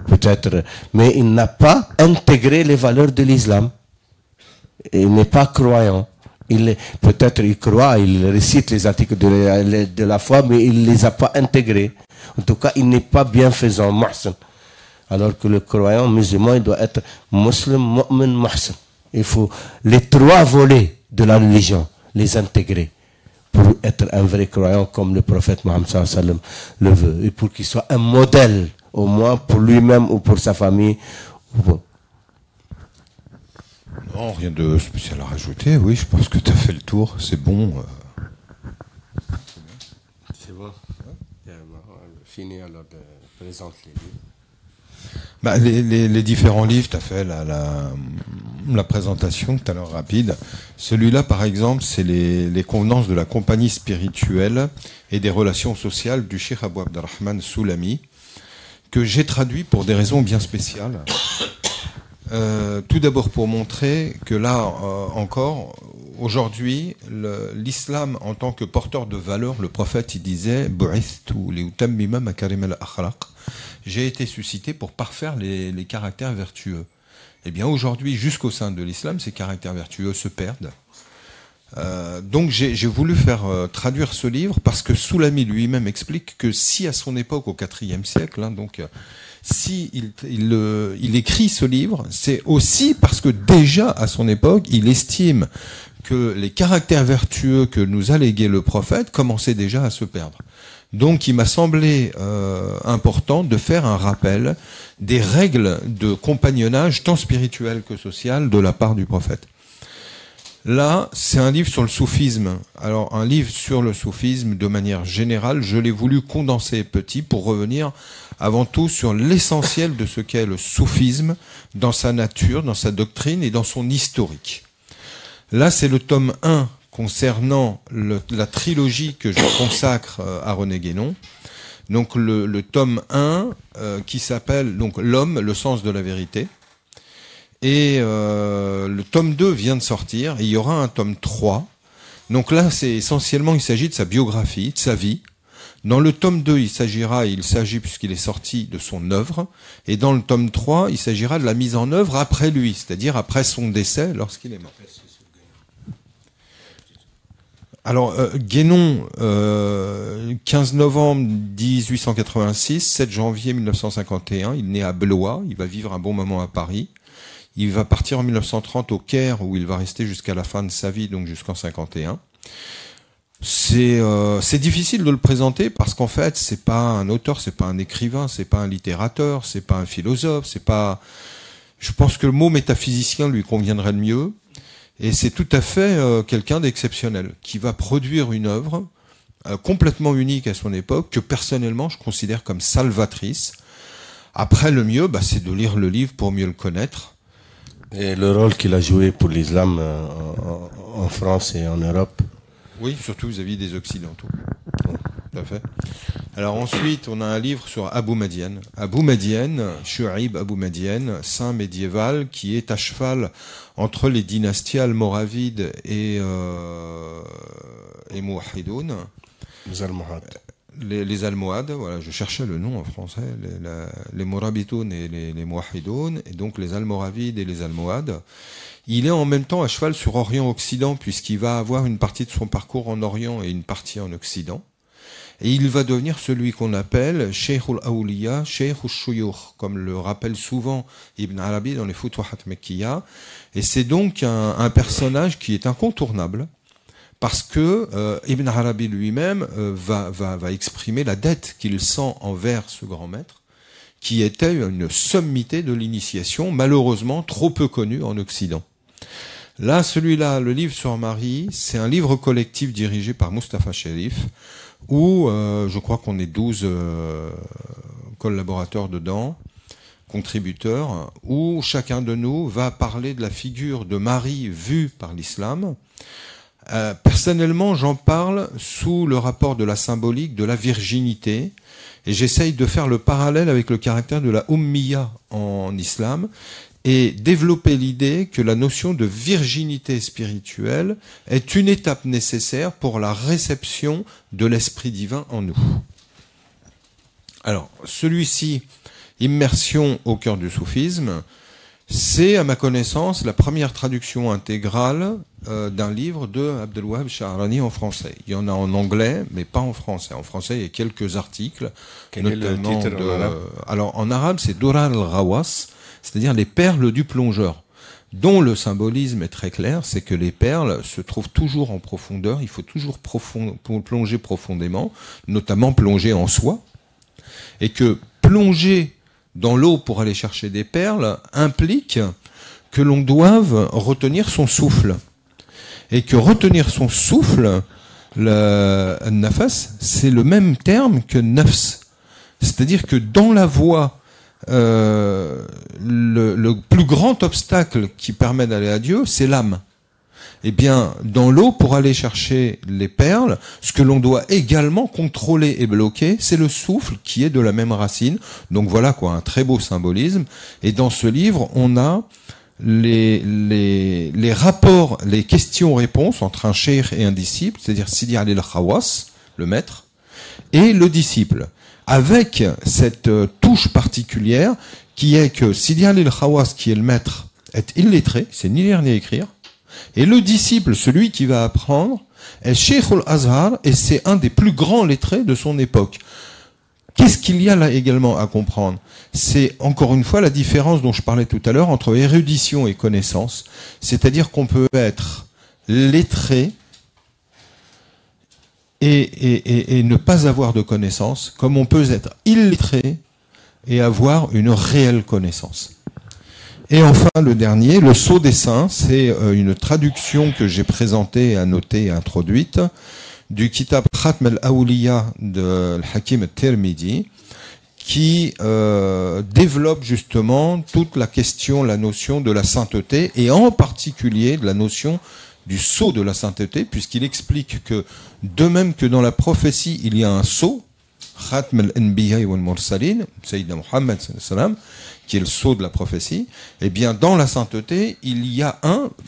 Speaker 1: peut-être, mais il n'a pas intégré les valeurs de l'islam. Il n'est pas croyant. Peut-être il croit, il récite les articles de la foi, mais il ne les a pas intégrés. En tout cas, il n'est pas bienfaisant, muhsin. Alors que le croyant musulman, il doit être musulman, mu'min, muhsin. Il faut les trois volets de la religion, les intégrer pour être un vrai croyant comme le prophète Mohammed sallallahu alayhi wa sallam le veut. Et pour qu'il soit un modèle, au moins pour lui-même ou pour sa famille.
Speaker 2: Non, rien de spécial à rajouter. Oui, je pense que tu as fait le tour. C'est bon.
Speaker 1: C'est bon. Fini alors de présenter les livres.
Speaker 2: Bah, les différents livres, tu as fait la présentation tout à l'heure rapide. Celui-là, par exemple, c'est les convenances de la compagnie spirituelle et des relations sociales du Cheikh Abou Abderrahman Soulami, que j'ai traduit pour des raisons bien spéciales. Tout d'abord pour montrer que là encore, aujourd'hui, l'islam en tant que porteur de valeurs, le prophète il disait « liutammima makarim al-akhlaq » j'ai été suscité pour parfaire les caractères vertueux. Eh bien aujourd'hui, jusqu'au sein de l'islam, ces caractères vertueux se perdent. Donc j'ai voulu faire traduire ce livre parce que Soulami lui-même explique que si à son époque, au IVe siècle, si il écrit ce livre, c'est aussi parce que déjà à son époque, il estime que les caractères vertueux que nous a légués le prophète commençaient déjà à se perdre. Donc il m'a semblé important de faire un rappel des règles de compagnonnage tant spirituel que social de la part du prophète. Là, c'est un livre sur le soufisme. Alors, un livre sur le soufisme, de manière générale, je l'ai voulu condenser petit pour revenir avant tout sur l'essentiel de ce qu'est le soufisme dans sa nature, dans sa doctrine et dans son historique. Là, c'est le tome 1 concernant la trilogie que je consacre à René Guénon. Donc, le tome 1 qui s'appelle donc L'homme, le sens de la vérité. Et le tome 2 vient de sortir, et il y aura un tome 3. Donc là, c'est essentiellement, il s'agit de sa biographie, de sa vie. Dans le tome 2, il s'agit, puisqu'il est sorti, de son œuvre. Et dans le tome 3, il s'agira de la mise en œuvre après lui, c'est-à-dire après son décès, lorsqu'il est mort. Alors, Guénon, 15 novembre 1886, 7 janvier 1951, il naît à Blois, il va vivre un bon moment à Paris. Il va partir en 1930 au Caire, où il va rester jusqu'à la fin de sa vie, donc jusqu'en 51. C'est difficile de le présenter parce qu'en fait, c'est pas un auteur, c'est pas un écrivain, c'est pas un littérateur, c'est pas un philosophe, c'est pas. Je pense que le mot métaphysicien lui conviendrait le mieux. Et c'est tout à fait quelqu'un d'exceptionnel qui va produire une œuvre complètement unique à son époque que personnellement je considère comme salvatrice. Après, le mieux, c'est de lire le livre pour mieux le connaître.
Speaker 1: Et le rôle qu'il a joué pour l'islam en France et en Europe.
Speaker 2: Oui, surtout vis-à-vis des Occidentaux. Tout à fait. Alors ensuite, on a un livre sur Abou Madian. Abou Madian, Shu'aib Abou Madian, saint médiéval qui est à cheval entre les dynasties almoravides et Mouahidoun.
Speaker 1: Les Almohades.
Speaker 2: Les Almohades, voilà, je cherchais le nom en français, les Morabitoun et les Mouahidoun, et donc les Almoravides et les Almohades. Il est en même temps à cheval sur Orient-Occident, puisqu'il va avoir une partie de son parcours en Orient et une partie en Occident. Et il va devenir celui qu'on appelle Cheikh al-Awliya, Cheikh al-Shuyukh, comme le rappelle souvent Ibn Arabi dans les Futuhat Mekkiya. Et c'est donc un personnage qui est incontournable, parce que Ibn Arabi lui-même va exprimer la dette qu'il sent envers ce grand maître, qui était une sommité de l'initiation, malheureusement trop peu connue en Occident. Là, celui-là, le livre sur Marie, c'est un livre collectif dirigé par Mustapha Sherif, où je crois qu'on est 12 collaborateurs dedans, contributeurs, où chacun de nous va parler de la figure de Marie vue par l'islam. Personnellement, j'en parle sous le rapport de la symbolique de la virginité, et j'essaye de faire le parallèle avec le caractère de la ummiya en islam, et développer l'idée que la notion de virginité spirituelle est une étape nécessaire pour la réception de l'esprit divin en nous. Alors, celui-ci, Immersion au cœur du soufisme, C'est, à ma connaissance, la première traduction intégrale d'un livre de Abdelwahab Sha'rani en français. Il y en a en anglais, mais pas en français. En français, il y a quelques articles.
Speaker 1: Quel est le titre en arabe ?
Speaker 2: Alors, en arabe, c'est Durar al-Ghawas, c'est-à-dire les perles du plongeur, dont le symbolisme est très clair, c'est que les perles se trouvent toujours en profondeur, il faut toujours plonger profondément, notamment plonger en soi, et que plonger dans l'eau pour aller chercher des perles implique que l'on doive retenir son souffle. Et que retenir son souffle, le nafas, c'est le même terme que nafs. C'est-à-dire que dans la voie, le plus grand obstacle qui permet d'aller à Dieu, c'est l'âme. Eh bien, dans l'eau, pour aller chercher les perles, ce que l'on doit également contrôler et bloquer, c'est le souffle qui est de la même racine. Donc voilà quoi, un très beau symbolisme. Et dans ce livre, on a les rapports, les questions-réponses entre un cheikh et un disciple, c'est-à-dire Sidi Ali al-Khawas, le maître, et le disciple, avec cette touche particulière qui est que Sidi Ali al-Khawas, qui est le maître, est illettré, c'est ni lire ni écrire. Et le disciple, celui qui va apprendre, est Cheikh al-Azhar, et c'est un des plus grands lettrés de son époque. Qu'est-ce qu'il y a là également à comprendre? C'est encore une fois la différence dont je parlais tout à l'heure entre érudition et connaissance. C'est-à-dire qu'on peut être lettré et ne pas avoir de connaissance, comme on peut être illettré et avoir une réelle connaissance. Et enfin, le dernier, le Sceau des Saints, c'est une traduction que j'ai présentée, annotée et introduite du Kitab Khatm al-Awliya de Hakim al-Tirmidhi, qui développe justement toute la question, la notion de la sainteté, et en particulier de la notion du sceau de la sainteté, puisqu'il explique que, de même que dans la prophétie, il y a un sceau, Khatm al-Anbiya wal-Mursalin, Sayyidina Muhammad sallallahu alayhi wa sallam, qui est le sceau de la prophétie, eh bien, dans la sainteté, il y a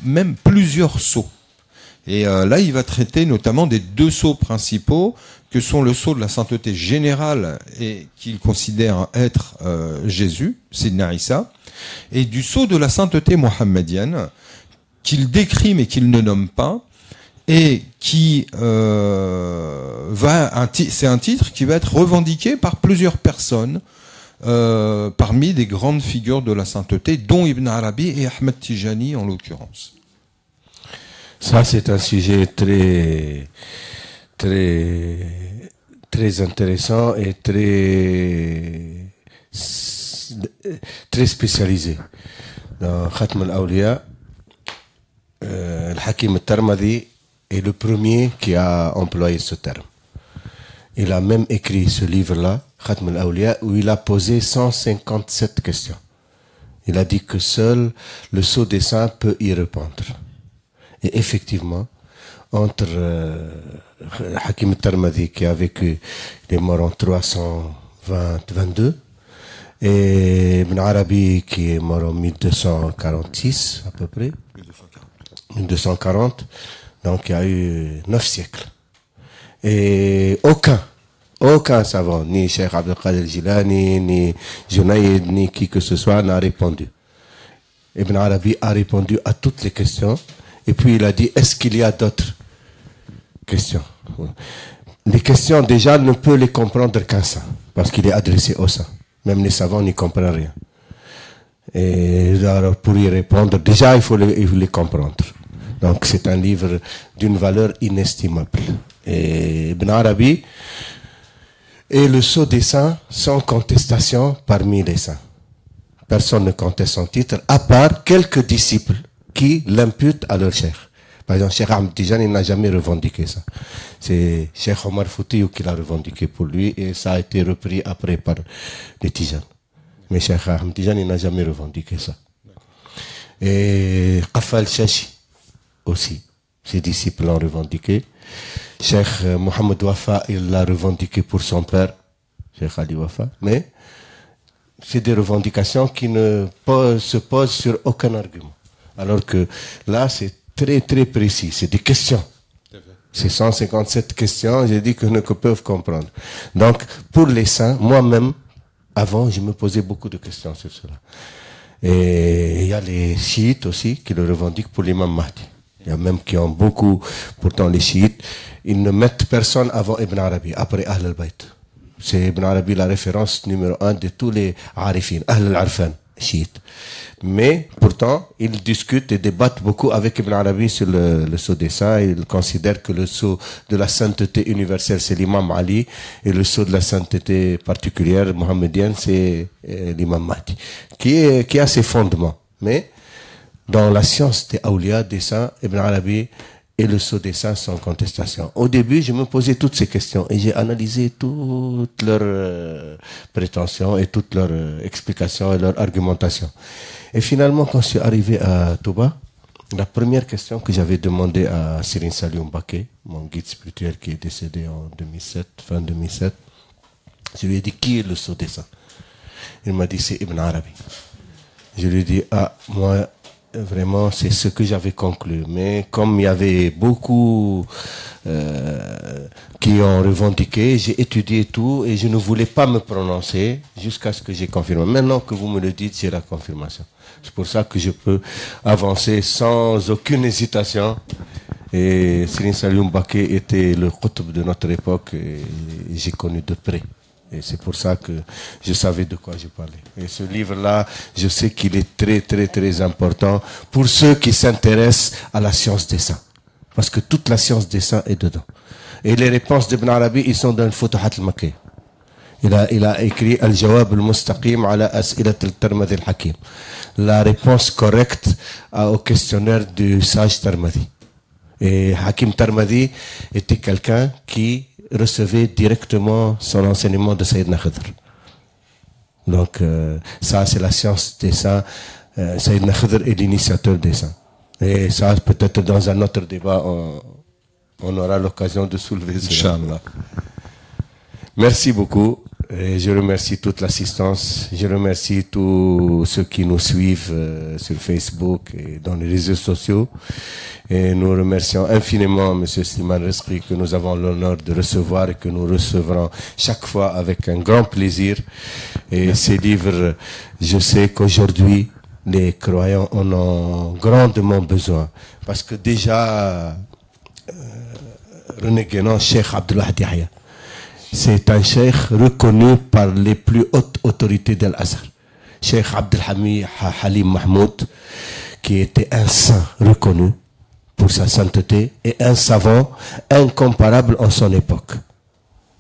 Speaker 2: même plusieurs sceaux. Et là, il va traiter notamment des deux sceaux principaux, que sont le sceau de la sainteté générale, et qu'il considère être Jésus, Sidna Isa, et du sceau de la sainteté mohammedienne, qu'il décrit mais qu'il ne nomme pas, et qui c'est un titre qui va être revendiqué par plusieurs personnes, parmi des grandes figures de la sainteté, dont Ibn Arabi et Ahmed Tijani en l'occurrence.
Speaker 1: Ça, c'est un sujet très, très, très intéressant et très spécialisé. Dans Khatm al-Awliya, Al-Hakim al-Tirmidhi est le premier qui a employé ce terme. Il a même écrit ce livre-là, Khatm al-Awliya, où il a posé 157 questions. Il a dit que seul le sceau des saints peut y répondre. Et effectivement, entre Hakim al-Tirmidhi, qui a vécu, il est mort en 322, et Ibn Arabi, qui est mort en 1246 à peu près, 1240, donc il y a eu 9 siècles. Et aucun savant, ni Cheikh Abdel Qadir Jilani, ni Junayd, ni qui que ce soit, n'a répondu. Ibn Arabi a répondu à toutes les questions, et puis il a dit, est-ce qu'il y a d'autres questions? Les questions, déjà, ne peut les comprendre qu'un saint, parce qu'il est adressé au saint. Même les savants n'y comprennent rien. Et alors, pour y répondre, déjà, il faut les comprendre. Donc, c'est un livre d'une valeur inestimable. Et Ibn Arabi est le sceau des saints, sans contestation, parmi les saints. Personne ne conteste son titre, à part quelques disciples qui l'imputent à leur cheikh. Par exemple, Cheikh Ahmed Tijani n'a jamais revendiqué ça. C'est Cheikh Omar Foutiyou qui l'a revendiqué pour lui, et ça a été repris après par les Tijanes. Mais Cheikh Ahmed Tijani n'a jamais revendiqué ça. Et Qafal Shashi aussi, ses disciples l'ont revendiqué. Cheikh Mohamed Wafa, il l'a revendiqué pour son père, Cheikh Ali Wafa. Mais c'est des revendications qui ne se posent sur aucun argument. Alors que là, c'est très très précis, c'est des questions. C'est 157 questions, j'ai dit que peuvent comprendre. Donc, pour les saints, moi-même, avant, je me posais beaucoup de questions sur cela. Et il y a les chiites aussi qui le revendiquent pour l'imam Mahdi. Il y a même qui ont beaucoup, pourtant les chiites, ils ne mettent personne avant Ibn Arabi, après Ahl al-Bayt. C'est Ibn Arabi la référence numéro 1 de tous les Arifin, Ahl al-Arfan, chiites. Mais pourtant, ils discutent et débattent beaucoup avec Ibn Arabi sur le sceau des saints. Ils considèrent que le sceau de la sainteté universelle, c'est l'imam Ali, et le sceau de la sainteté particulière, mohammedienne, c'est l'imam Mahdi, qui a ses fondements. Mais dans la science des awliya, des saints, Ibn Arabi et le sceau des saints sans contestation. Au début, je me posais toutes ces questions et j'ai analysé toutes leurs prétentions et toutes leurs explications et leurs argumentations. Et finalement, quand je suis arrivé à Touba, la première question que j'avais demandé à Serigne Saliou Mbacké, mon guide spirituel qui est décédé en 2007, fin 2007, je lui ai dit, qui est le sceau des saints? Il m'a dit, c'est Ibn Arabi. Je lui ai dit, moi, vraiment, c'est ce que j'avais conclu. Mais comme il y avait beaucoup qui ont revendiqué, j'ai étudié tout et je ne voulais pas me prononcer jusqu'à ce que j'ai confirmé. Maintenant que vous me le dites, j'ai la confirmation. C'est pour ça que je peux avancer sans aucune hésitation. Et Serigne Saliou Mbacké était le qutb de notre époque et j'ai connu de près. Et c'est pour ça que je savais de quoi je parlais. Et ce livre-là, je sais qu'il est très, très, très important pour ceux qui s'intéressent à la science des saints. Parce que toute la science des saints est dedans. Et les réponses d'Ibn Arabi, ils sont dans le Futuhat al-Makki. Il a écrit Al-Jawab al-Mustaqim ala As'ilat al-Tirmidhi al-Hakim. La réponse correcte au questionnaire du sage Tirmidhi. Et Hakim Tirmidhi était quelqu'un qui recevait directement son enseignement de Sayyidina Khidr. Donc, ça, c'est la science des saints. Sayyidina Khidr est l'initiateur des saints. Et ça, peut-être dans un autre débat, on aura l'occasion de soulever cela.
Speaker 2: Inch'Allah.
Speaker 1: Merci beaucoup. Et je remercie toute l'assistance. Je remercie tous ceux qui nous suivent sur Facebook et dans les réseaux sociaux. Et nous remercions infiniment M. Slimane Rizqi que nous avons l'honneur de recevoir et que nous recevrons chaque fois avec un grand plaisir. Et ces livres, je sais qu'aujourd'hui, les croyants en ont grandement besoin. Parce que déjà, René Guénon, Cheikh Abdullah Yahya, c'est un cheikh reconnu par les plus hautes autorités d'Al-Azhar. Cheikh Abdelhamid Halim Mahmoud, qui était un saint reconnu pour sa sainteté et un savant incomparable en son époque.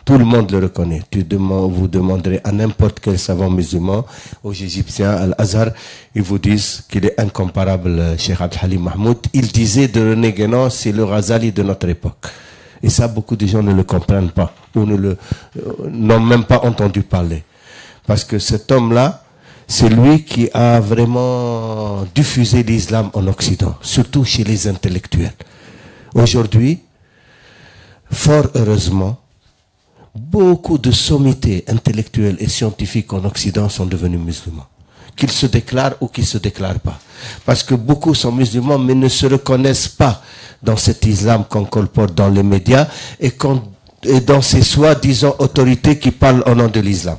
Speaker 1: Tout le monde le reconnaît. Vous demanderez à n'importe quel savant musulman, aux Égyptiens, à Al-Azhar, ils vous disent qu'il est incomparable, Cheikh Abdelhalim Mahmoud. Il disait de René Guénon, c'est le Ghazali de notre époque. Et ça, beaucoup de gens ne le comprennent pas ou n'ont même pas entendu parler. Parce que cet homme-là, c'est lui qui a vraiment diffusé l'islam en Occident, surtout chez les intellectuels. Aujourd'hui, fort heureusement, beaucoup de sommités intellectuelles et scientifiques en Occident sont devenus musulmans. Qu'ils se déclarent ou qu'ils ne se déclarent pas. Parce que beaucoup sont musulmans mais ne se reconnaissent pas dans cet islam qu'on colporte dans les médias et dans ces soi-disant autorités qui parlent au nom de l'islam.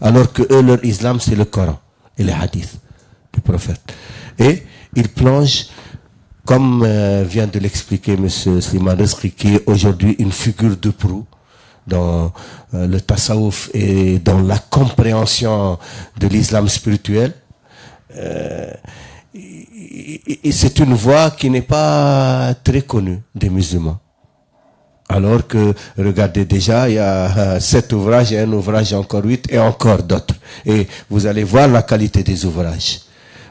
Speaker 1: Alors que eux, leur islam, c'est le Coran et les hadiths du prophète. Et ils plongent, comme vient de l'expliquer M. Slimane Rizqi, qui est aujourd'hui une figure de proue dans le tasawwuf et dans la compréhension de l'islam spirituel. Et c'est une voie qui n'est pas très connue des musulmans. Alors que, regardez déjà, il y a 7 ouvrages et un ouvrage encore 8 et encore d'autres. Et vous allez voir la qualité des ouvrages.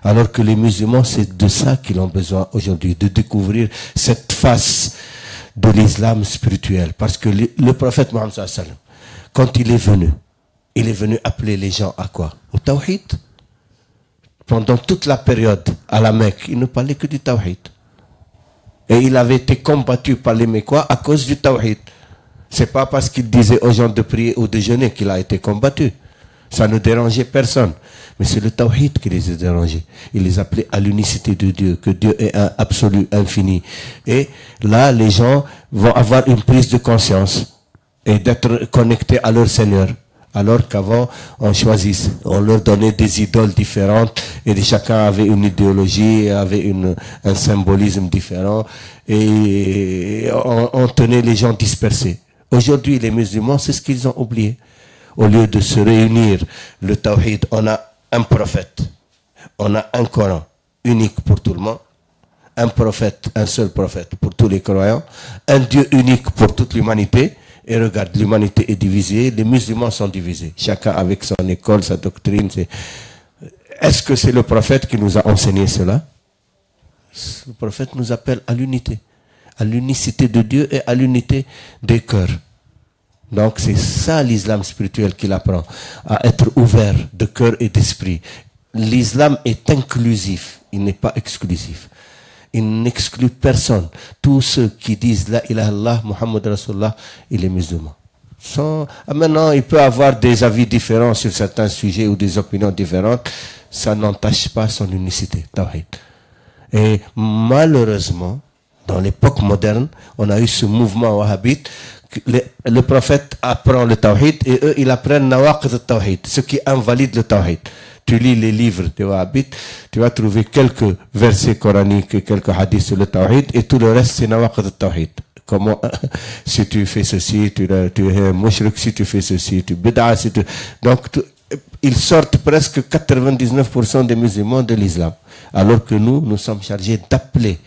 Speaker 1: Alors que les musulmans, c'est de ça qu'ils ont besoin aujourd'hui, de découvrir cette face de l'islam spirituel. Parce que le prophète Mohammed sallallahu alayhi wa sallam, quand il est venu appeler les gens à quoi? Au tawhid. Pendant toute la période à la Mecque, il ne parlait que du tawhid. Et il avait été combattu par les Mécois à cause du tawhid. C'est pas parce qu'il disait aux gens de prier ou de jeûner qu'il a été combattu. Ça ne dérangeait personne. Mais c'est le tawhid qui les a dérangés. Il les appelait à l'unicité de Dieu, que Dieu est un absolu, infini. Et là, les gens vont avoir une prise de conscience et d'être connectés à leur Seigneur, Alors qu'avant, on choisissait, on leur donnait des idoles différentes et chacun avait une idéologie, avait un symbolisme différent et on tenait les gens dispersés. Aujourd'hui, les musulmans, c'est ce qu'ils ont oublié. Au lieu de se réunir, le tawhid, on a un prophète, on a un Coran unique pour tout le monde, un prophète, un seul prophète pour tous les croyants, un Dieu unique pour toute l'humanité. Et regarde, l'humanité est divisée, les musulmans sont divisés, chacun avec son école, sa doctrine. Est-ce que c'est le prophète qui nous a enseigné cela? Le prophète nous appelle à l'unité, à l'unicité de Dieu et à l'unité des cœurs. Donc c'est ça l'islam spirituel qu'il apprend, à être ouvert de cœur et d'esprit. L'islam est inclusif, il n'est pas exclusif. Il n'exclut personne. Tous ceux qui disent la ilaha illallah, Muhammad Rasulullah, il est musulman. Maintenant, il peut avoir des avis différents sur certains sujets ou des opinions différentes. Ça n'entache pas son unicité. Tawhid. Et malheureusement, dans l'époque moderne, on a eu ce mouvement wahhabite. Le prophète apprend le tawhid et eux, ils apprennent nawaqid al-tawhid, ce qui invalide le tawhid. Tu lis les livres des wahhabites, tu vas trouver quelques versets coraniques et quelques hadiths sur le tawhid et tout le reste c'est nawaqid al-tawhid. Comment, si tu fais ceci, tu es mushrik, si tu fais ceci, tu bid'a, si tu... Donc, ils sortent presque 99% des musulmans de l'islam. Alors que nous sommes chargés d'appeler